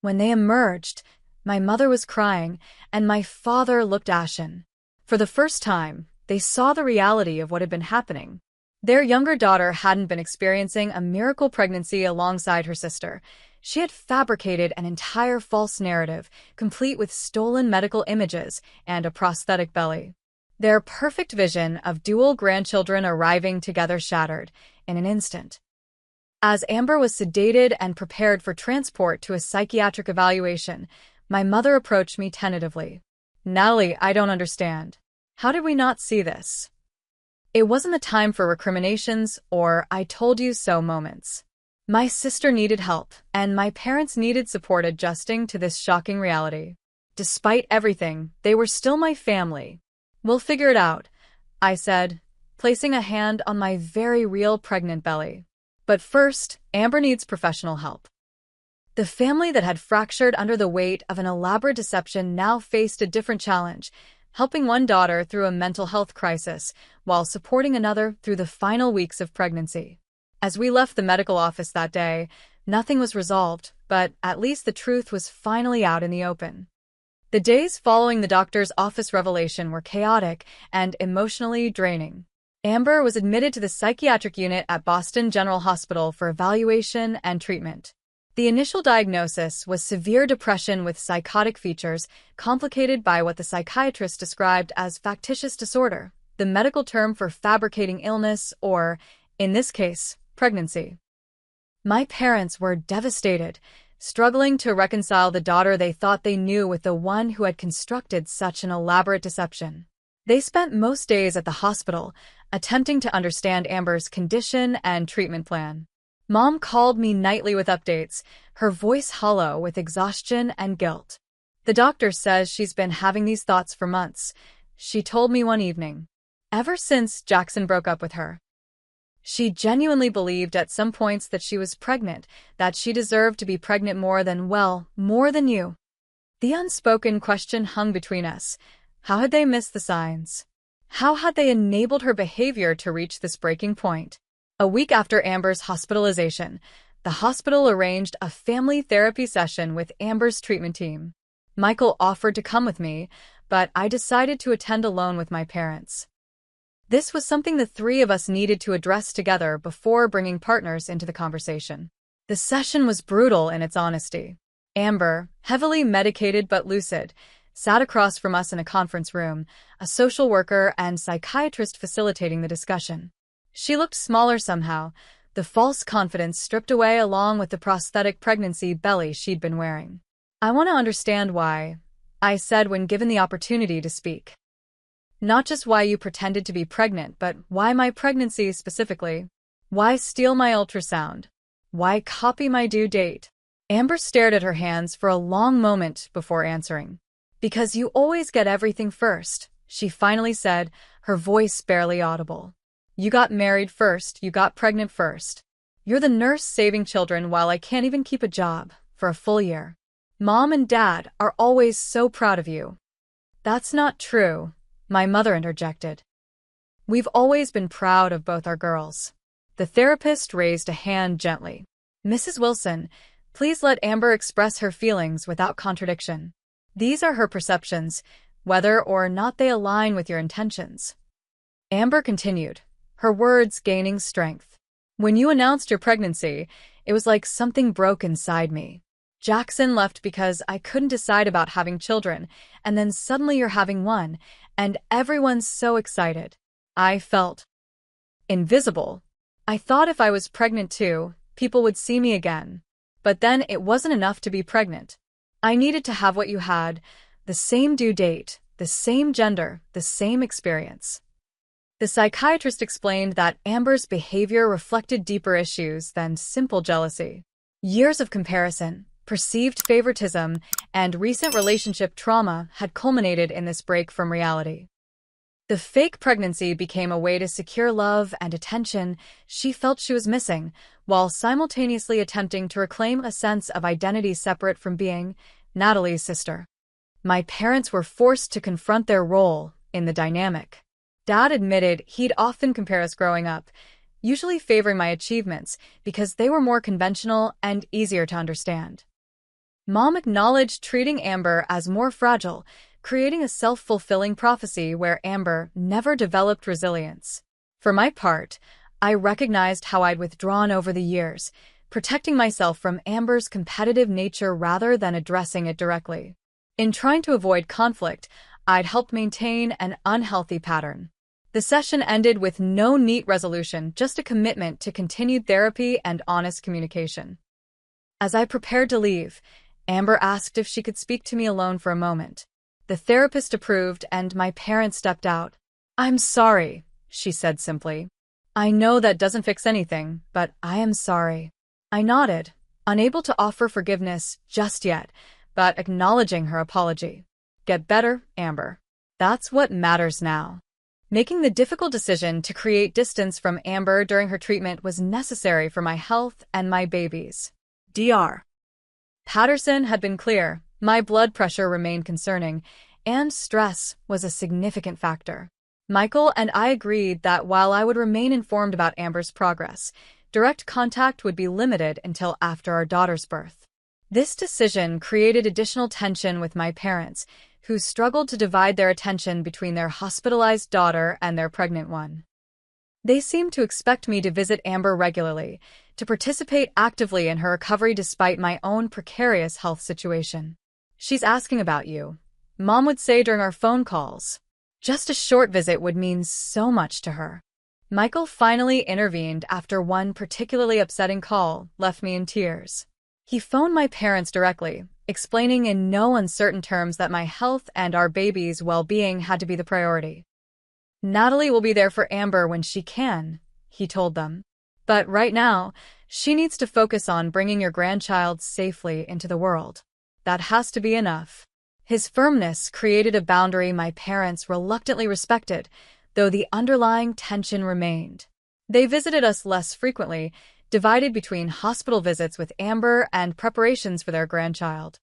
When they emerged, my mother was crying, and my father looked ashen. For the first time, they saw the reality of what had been happening. Their younger daughter hadn't been experiencing a miracle pregnancy alongside her sister. She had fabricated an entire false narrative, complete with stolen medical images and a prosthetic belly. Their perfect vision of dual grandchildren arriving together shattered in an instant. As Amber was sedated and prepared for transport to a psychiatric evaluation, my mother approached me tentatively. "Natalie, I don't understand. How did we not see this?" It wasn't the time for recriminations or "I told you so" moments. My sister needed help, and my parents needed support adjusting to this shocking reality. Despite everything, they were still my family. "We'll figure it out," I said, placing a hand on my very real pregnant belly. "But first, Amber needs professional help." The family that had fractured under the weight of an elaborate deception now faced a different challenge, helping one daughter through a mental health crisis while supporting another through the final weeks of pregnancy. As we left the medical office that day, nothing was resolved, but at least the truth was finally out in the open. The days following the doctor's office revelation were chaotic and emotionally draining. Amber was admitted to the psychiatric unit at Boston General Hospital for evaluation and treatment. The initial diagnosis was severe depression with psychotic features, complicated by what the psychiatrist described as factitious disorder, the medical term for fabricating illness or, in this case, pregnancy. My parents were devastated, struggling to reconcile the daughter they thought they knew with the one who had constructed such an elaborate deception. They spent most days at the hospital, attempting to understand Amber's condition and treatment plan. Mom called me nightly with updates, her voice hollow with exhaustion and guilt. "The doctor says she's been having these thoughts for months," she told me one evening. "Ever since Jackson broke up with her. She genuinely believed at some points that she was pregnant, that she deserved to be pregnant more than you." The unspoken question hung between us. How had they missed the signs? How had they enabled her behavior to reach this breaking point? A week after Amber's hospitalization, the hospital arranged a family therapy session with Amber's treatment team. Michael offered to come with me, but I decided to attend alone with my parents. This was something the three of us needed to address together before bringing partners into the conversation. The session was brutal in its honesty. Amber, heavily medicated but lucid, sat across from us in a conference room, a social worker and psychiatrist facilitating the discussion. She looked smaller somehow, the false confidence stripped away along with the prosthetic pregnancy belly she'd been wearing. "I want to understand why," I said when given the opportunity to speak. "Not just why you pretended to be pregnant, but why my pregnancy specifically. Why steal my ultrasound? Why copy my due date?" Amber stared at her hands for a long moment before answering. "Because you always get everything first," she finally said, her voice barely audible. "You got married first, you got pregnant first. You're the nurse saving children while I can't even keep a job for a full year. Mom and Dad are always so proud of you." "That's not true," my mother interjected. "We've always been proud of both our girls." The therapist raised a hand gently. "Mrs. Wilson, please let Amber express her feelings without contradiction. These are her perceptions, whether or not they align with your intentions." Amber continued, her words gaining strength. "When you announced your pregnancy, it was like something broke inside me. Jackson left because I couldn't decide about having children, and then suddenly you're having one, and everyone's so excited. I felt invisible. I thought if I was pregnant too, people would see me again. But then it wasn't enough to be pregnant. I needed to have what you had, the same due date, the same gender, the same experience." The psychiatrist explained that Amber's behavior reflected deeper issues than simple jealousy. Years of comparison, perceived favoritism, and recent relationship trauma had culminated in this break from reality. The fake pregnancy became a way to secure love and attention she felt she was missing, while simultaneously attempting to reclaim a sense of identity separate from being Natalie's sister. My parents were forced to confront their role in the dynamic. Dad admitted he'd often compare us growing up, usually favoring my achievements because they were more conventional and easier to understand. Mom acknowledged treating Amber as more fragile, creating a self-fulfilling prophecy where Amber never developed resilience. For my part, I recognized how I'd withdrawn over the years, protecting myself from Amber's competitive nature rather than addressing it directly. In trying to avoid conflict, I'd helped maintain an unhealthy pattern. The session ended with no neat resolution, just a commitment to continued therapy and honest communication. As I prepared to leave, Amber asked if she could speak to me alone for a moment. The therapist approved and my parents stepped out. "I'm sorry," she said simply. "I know that doesn't fix anything, but I am sorry." I nodded, unable to offer forgiveness just yet, but acknowledging her apology. Get better, Amber. That's what matters now. Making the difficult decision to create distance from Amber during her treatment was necessary for my health and my baby's. Dr. Patterson had been clear. My blood pressure remained concerning, and stress was a significant factor. Michael and I agreed that while I would remain informed about Amber's progress, direct contact would be limited until after our daughter's birth. This decision created additional tension with my parents, who struggled to divide their attention between their hospitalized daughter and their pregnant one. They seemed to expect me to visit Amber regularly, to participate actively in her recovery despite my own precarious health situation. "She's asking about you," Mom would say during our phone calls. Just a short visit would mean so much to her. Michael finally intervened after one particularly upsetting call left me in tears. He phoned my parents directly, explaining in no uncertain terms that my health and our baby's well-being had to be the priority. "Natalie will be there for Amber when she can," he told them. "But right now, she needs to focus on bringing your grandchild safely into the world. That has to be enough." His firmness created a boundary my parents reluctantly respected, though the underlying tension remained. They visited us less frequently, divided between hospital visits with Amber and preparations for their grandchild.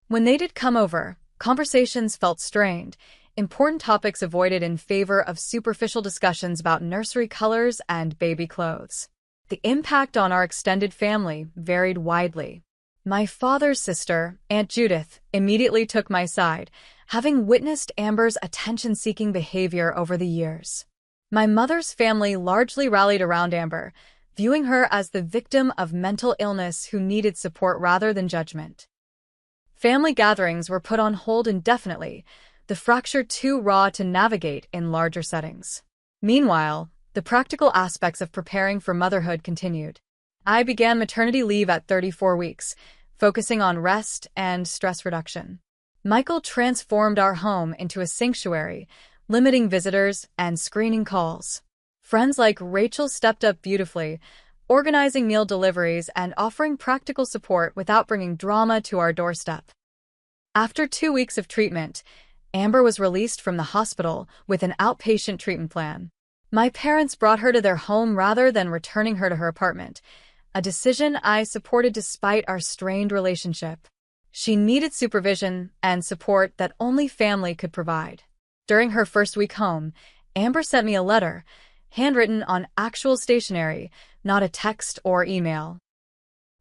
When they did come over, conversations felt strained, important topics avoided in favor of superficial discussions about nursery colors and baby clothes. The impact on our extended family varied widely. My father's sister, Aunt Judith, immediately took my side, having witnessed Amber's attention-seeking behavior over the years. My mother's family largely rallied around Amber, viewing her as the victim of mental illness who needed support rather than judgment. Family gatherings were put on hold indefinitely, the fracture too raw to navigate in larger settings. Meanwhile, the practical aspects of preparing for motherhood continued. I began maternity leave at 34 weeks, focusing on rest and stress reduction. Michael transformed our home into a sanctuary, limiting visitors and screening calls. Friends like Rachel stepped up beautifully, organizing meal deliveries and offering practical support without bringing drama to our doorstep. After 2 weeks of treatment, Amber was released from the hospital with an outpatient treatment plan. My parents brought her to their home rather than returning her to her apartment, a decision I supported despite our strained relationship. She needed supervision and support that only family could provide. During her first week home, Amber sent me a letter, handwritten on actual stationery, not a text or email.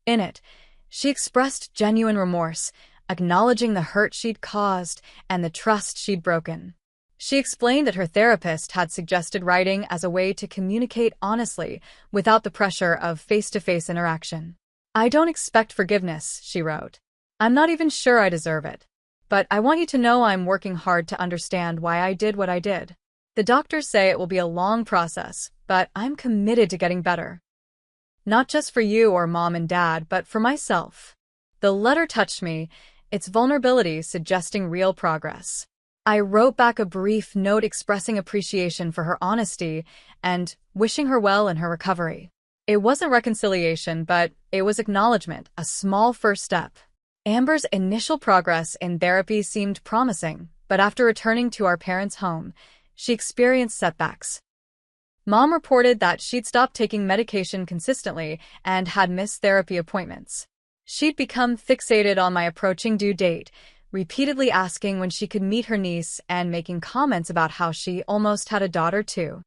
In it, she expressed genuine remorse, acknowledging the hurt she'd caused and the trust she'd broken. She explained that her therapist had suggested writing as a way to communicate honestly without the pressure of face-to-face interaction. "I don't expect forgiveness," she wrote. "I'm not even sure I deserve it. But I want you to know I'm working hard to understand why I did what I did. The doctors say it will be a long process, but I'm committed to getting better. Not just for you or Mom and Dad, but for myself." The letter touched me, its vulnerability suggesting real progress. I wrote back a brief note expressing appreciation for her honesty and wishing her well in her recovery. It wasn't reconciliation, but it was acknowledgement, a small first step. Amber's initial progress in therapy seemed promising, but after returning to our parents' home, she experienced setbacks. Mom reported that she'd stopped taking medication consistently and had missed therapy appointments. She'd become fixated on my approaching due date, repeatedly asking when she could meet her niece and making comments about how she almost had a daughter too.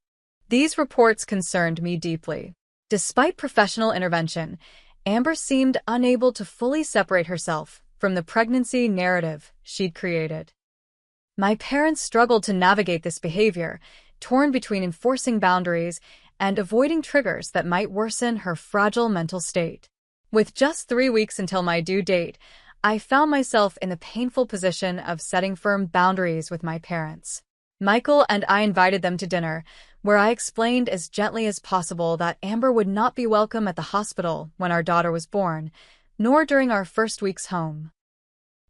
These reports concerned me deeply. Despite professional intervention, Amber seemed unable to fully separate herself from the pregnancy narrative she'd created. My parents struggled to navigate this behavior, torn between enforcing boundaries and avoiding triggers that might worsen her fragile mental state. With just 3 weeks until my due date, I found myself in the painful position of setting firm boundaries with my parents. Michael and I invited them to dinner, where I explained as gently as possible that Amber would not be welcome at the hospital when our daughter was born, nor during our first weeks home.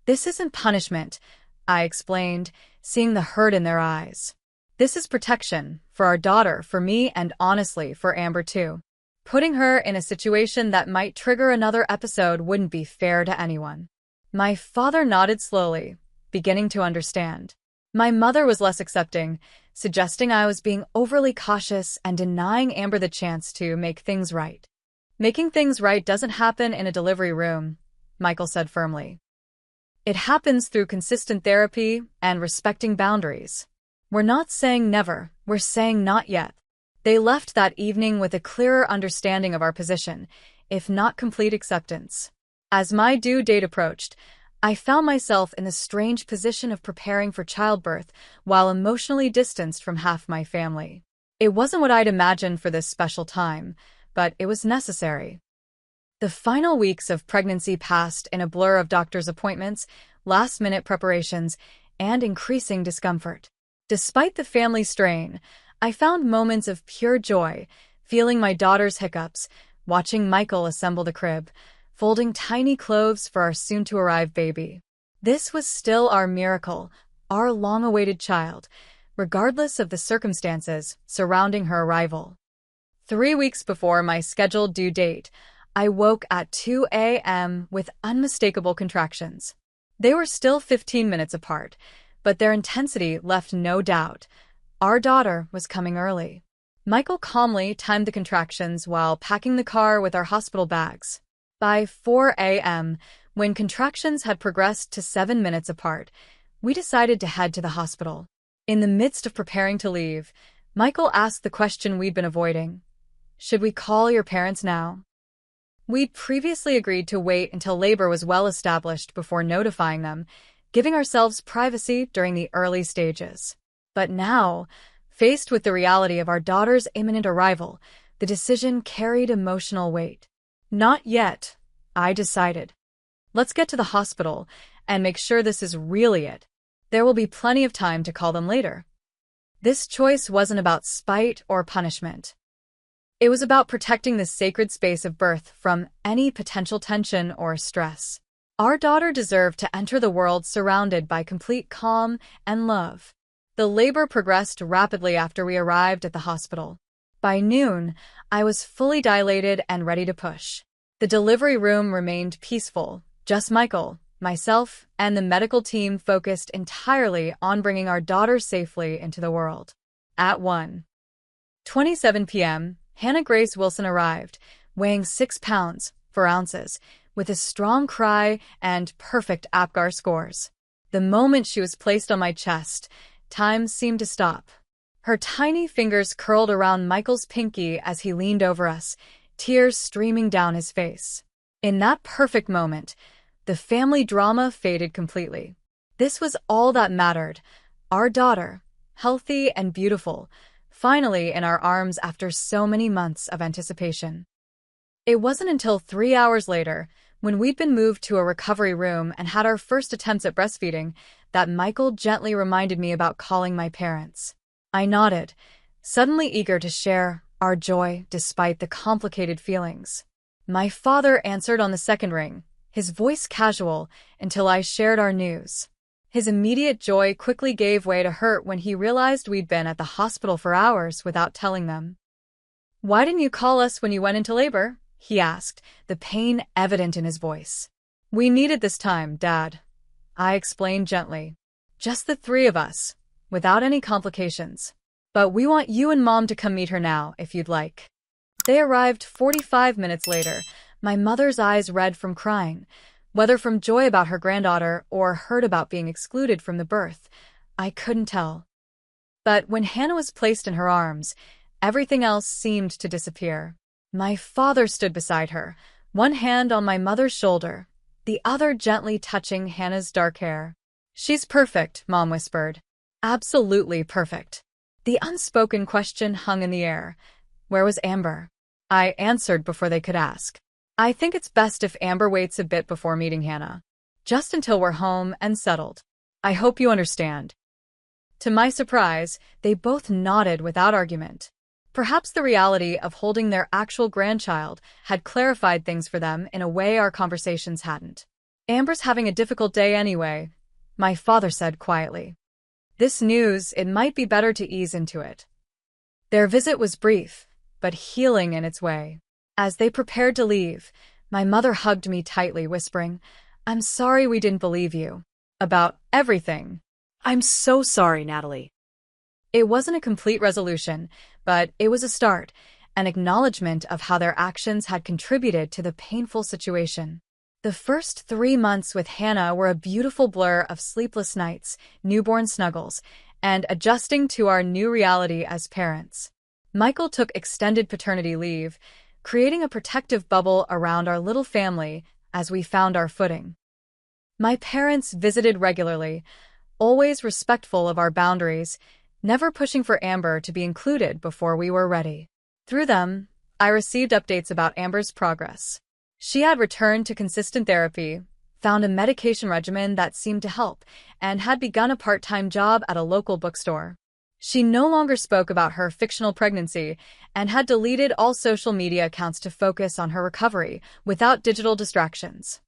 "This isn't punishment," I explained, seeing the hurt in their eyes. "This is protection, for our daughter, for me, and honestly, for Amber too. Putting her in a situation that might trigger another episode wouldn't be fair to anyone." My father nodded slowly, beginning to understand. My mother was less accepting, suggesting I was being overly cautious and denying Amber the chance to make things right. "Making things right doesn't happen in a delivery room," Michael said firmly. "It happens through consistent therapy and respecting boundaries. We're not saying never, we're saying not yet." They left that evening with a clearer understanding of our position, if not complete acceptance. As my due date approached, I found myself in the strange position of preparing for childbirth while emotionally distanced from half my family. It wasn't what I'd imagined for this special time, but it was necessary. The final weeks of pregnancy passed in a blur of doctor's appointments, last-minute preparations, and increasing discomfort. Despite the family strain, I found moments of pure joy, feeling my daughter's hiccups, watching Michael assemble the crib, folding tiny clothes for our soon-to-arrive baby. This was still our miracle, our long-awaited child, regardless of the circumstances surrounding her arrival. 3 weeks before my scheduled due date, I woke at 2 a.m. with unmistakable contractions. They were still 15 minutes apart, but their intensity left no doubt. Our daughter was coming early. Michael calmly timed the contractions while packing the car with our hospital bags. By 4 a.m., when contractions had progressed to 7 minutes apart, we decided to head to the hospital. In the midst of preparing to leave, Michael asked the question we'd been avoiding. "Should we call your parents now?" We'd previously agreed to wait until labor was well established before notifying them, giving ourselves privacy during the early stages. But now, faced with the reality of our daughter's imminent arrival, the decision carried emotional weight. "Not yet," I decided. "Let's get to the hospital and make sure this is really it. There will be plenty of time to call them later." This choice wasn't about spite or punishment. It was about protecting the sacred space of birth from any potential tension or stress. Our daughter deserved to enter the world surrounded by complete calm and love. The labor progressed rapidly after we arrived at the hospital. By noon, I was fully dilated and ready to push. The delivery room remained peaceful, just Michael, myself, and the medical team focused entirely on bringing our daughter safely into the world. At 1:27 p.m., Hannah Grace Wilson arrived, weighing 6 pounds, 4 ounces, with a strong cry and perfect APGAR scores. The moment she was placed on my chest, time seemed to stop. Her tiny fingers curled around Michael's pinky as he leaned over us, tears streaming down his face. In that perfect moment, the family drama faded completely. This was all that mattered. Our daughter, healthy and beautiful, finally in our arms after so many months of anticipation. It wasn't until 3 hours later, when we'd been moved to a recovery room and had our first attempts at breastfeeding, that Michael gently reminded me about calling my parents. I nodded, suddenly eager to share our joy despite the complicated feelings. My father answered on the second ring, his voice casual, until I shared our news. His immediate joy quickly gave way to hurt when he realized we'd been at the hospital for hours without telling them. "Why didn't you call us when you went into labor?" he asked, the pain evident in his voice. "We needed this time, Dad," I explained gently. "Just the 3 of us, without any complications. But we want you and Mom to come meet her now, if you'd like." They arrived 45 minutes later, my mother's eyes red from crying, Whether from joy about her granddaughter or hurt about being excluded from the birth, I couldn't tell. But when Hannah was placed in her arms, everything else seemed to disappear. My father stood beside her, one hand on my mother's shoulder, the other gently touching Hannah's dark hair. "She's perfect," Mom whispered. "Absolutely perfect." The unspoken question hung in the air. Where was Amber? I answered before they could ask. "I think it's best if Amber waits a bit before meeting Hannah. Just until we're home and settled. I hope you understand." To my surprise, they both nodded without argument. Perhaps the reality of holding their actual grandchild had clarified things for them in a way our conversations hadn't. "Amber's having a difficult day anyway," my father said quietly. "This news, it might be better to ease into it." Their visit was brief, but healing in its way. As they prepared to leave, my mother hugged me tightly, whispering, "I'm sorry we didn't believe you. About everything." "I'm so sorry, Natalie." It wasn't a complete resolution, but it was a start, an acknowledgement of how their actions had contributed to the painful situation. The first 3 months with Hannah were a beautiful blur of sleepless nights, newborn snuggles, and adjusting to our new reality as parents. Michael took extended paternity leave, creating a protective bubble around our little family as we found our footing. My parents visited regularly, always respectful of our boundaries, never pushing for Amber to be included before we were ready. Through them, I received updates about Amber's progress. She had returned to consistent therapy, found a medication regimen that seemed to help, and had begun a part-time job at a local bookstore. She no longer spoke about her fictional pregnancy and had deleted all social media accounts to focus on her recovery without digital distractions.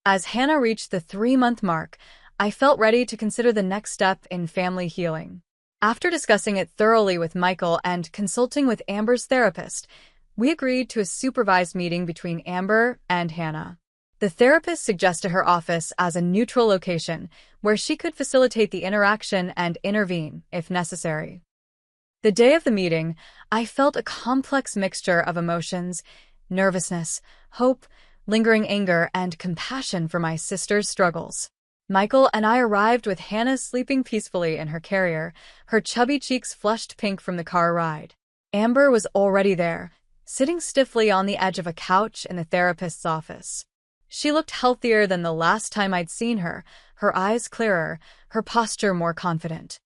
As Hannah reached the 3-month mark, I felt ready to consider the next step in family healing. After discussing it thoroughly with Michael and consulting with Amber's therapist, we agreed to a supervised meeting between Amber and Hannah. The therapist suggested her office as a neutral location where she could facilitate the interaction and intervene if necessary. The day of the meeting, I felt a complex mixture of emotions: nervousness, hope, lingering anger, and compassion for my sister's struggles. Michael and I arrived with Hannah sleeping peacefully in her carrier, her chubby cheeks flushed pink from the car ride. Amber was already there, sitting stiffly on the edge of a couch in the therapist's office. She looked healthier than the last time I'd seen her, her eyes clearer, her posture more confident.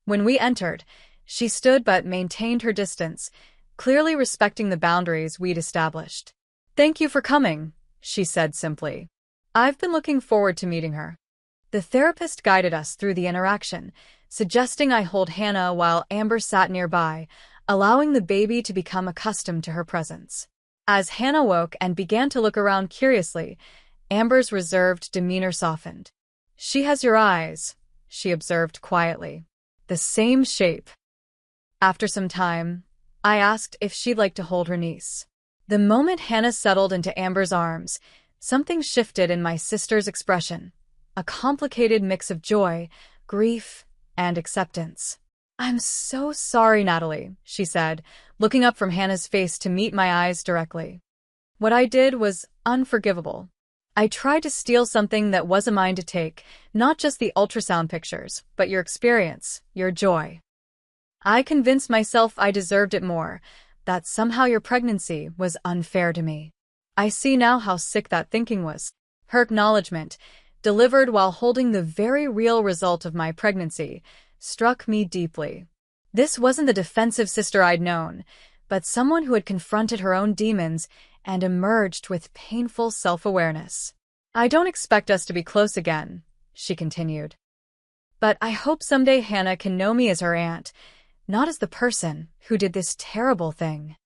When we entered, she stood but maintained her distance, clearly respecting the boundaries we'd established. "Thank you for coming," she said simply. "I've been looking forward to meeting her." The therapist guided us through the interaction, suggesting I hold Hannah while Amber sat nearby, allowing the baby to become accustomed to her presence. As Hannah woke and began to look around curiously, Amber's reserved demeanor softened. "She has your eyes," she observed quietly. "The same shape." After some time, I asked if she'd like to hold her niece. The moment Hannah settled into Amber's arms, something shifted in my sister's expression, a complicated mix of joy, grief, and acceptance. "I'm so sorry, Natalie," she said, looking up from Hannah's face to meet my eyes directly. "What I did was unforgivable. I tried to steal something that wasn't mine to take, not just the ultrasound pictures, but your experience, your joy. I convinced myself I deserved it more, that somehow your pregnancy was unfair to me. I see now how sick that thinking was." Her acknowledgement, delivered while holding the very real result of my pregnancy, struck me deeply. This wasn't the defensive sister I'd known, but someone who had confronted her own demons and emerged with painful self-awareness. "I don't expect us to be close again," she continued. "But I hope someday Hannah can know me as her aunt, not as the person who did this terrible thing."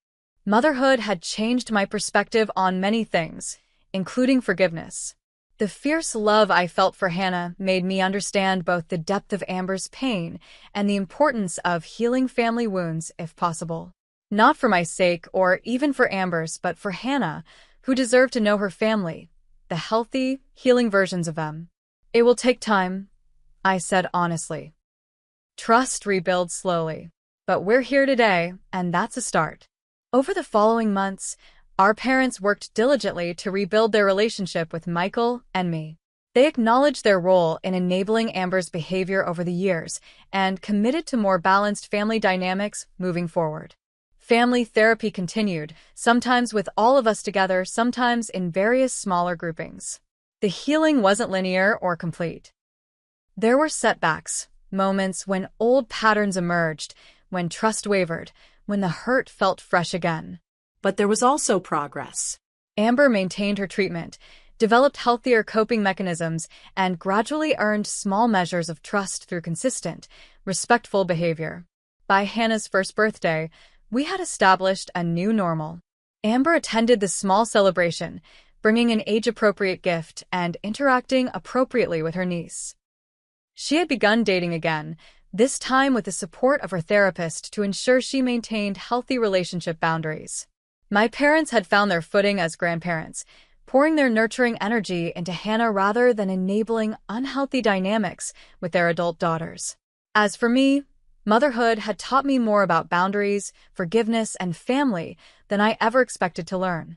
Motherhood had changed my perspective on many things, including forgiveness. The fierce love I felt for Hannah made me understand both the depth of Amber's pain and the importance of healing family wounds if possible. Not for my sake or even for Amber's, but for Hannah, who deserved to know her family, the healthy, healing versions of them. "It will take time," I said honestly. "Trust rebuilds slowly. But we're here today, and that's a start." Over the following months, Our parents worked diligently to rebuild their relationship with Michael and me. They acknowledged their role in enabling Amber's behavior over the years and committed to more balanced family dynamics moving forward. Family therapy continued, sometimes with all of us together, sometimes in various smaller groupings. The healing wasn't linear or complete. There were setbacks, moments when old patterns emerged, when trust wavered, when the hurt felt fresh again. But there was also progress. Amber maintained her treatment, developed healthier coping mechanisms, and gradually earned small measures of trust through consistent, respectful behavior. By Hannah's first birthday, we had established a new normal. Amber attended the small celebration, bringing an age-appropriate gift and interacting appropriately with her niece. She had begun dating again, this time with the support of her therapist to ensure she maintained healthy relationship boundaries. My parents had found their footing as grandparents, pouring their nurturing energy into Hannah rather than enabling unhealthy dynamics with their adult daughters. As for me, motherhood had taught me more about boundaries, forgiveness, and family than I ever expected to learn.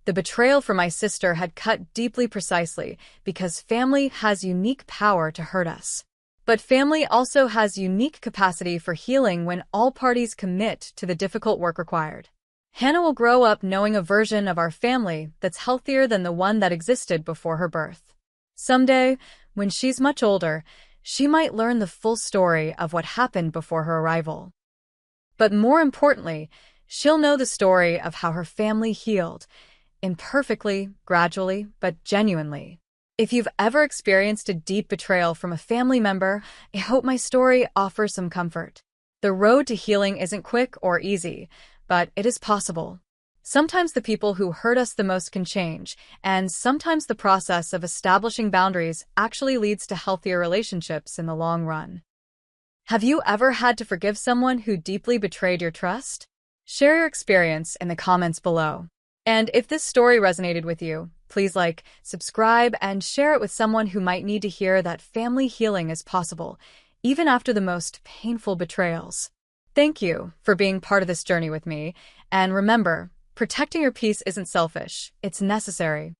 The betrayal from my sister had cut deeply precisely because family has unique power to hurt us. But family also has unique capacity for healing when all parties commit to the difficult work required. Hannah will grow up knowing a version of our family that's healthier than the one that existed before her birth. Someday, when she's much older, she might learn the full story of what happened before her arrival. But more importantly, she'll know the story of how her family healed, imperfectly, gradually, but genuinely. If you've ever experienced a deep betrayal from a family member, I hope my story offers some comfort. The road to healing isn't quick or easy, but it is possible. Sometimes the people who hurt us the most can change, and sometimes the process of establishing boundaries actually leads to healthier relationships in the long run. Have you ever had to forgive someone who deeply betrayed your trust? Share your experience in the comments below. And if this story resonated with you, please like, subscribe, and share it with someone who might need to hear that family healing is possible, even after the most painful betrayals. Thank you for being part of this journey with me, and remember, protecting your peace isn't selfish, it's necessary.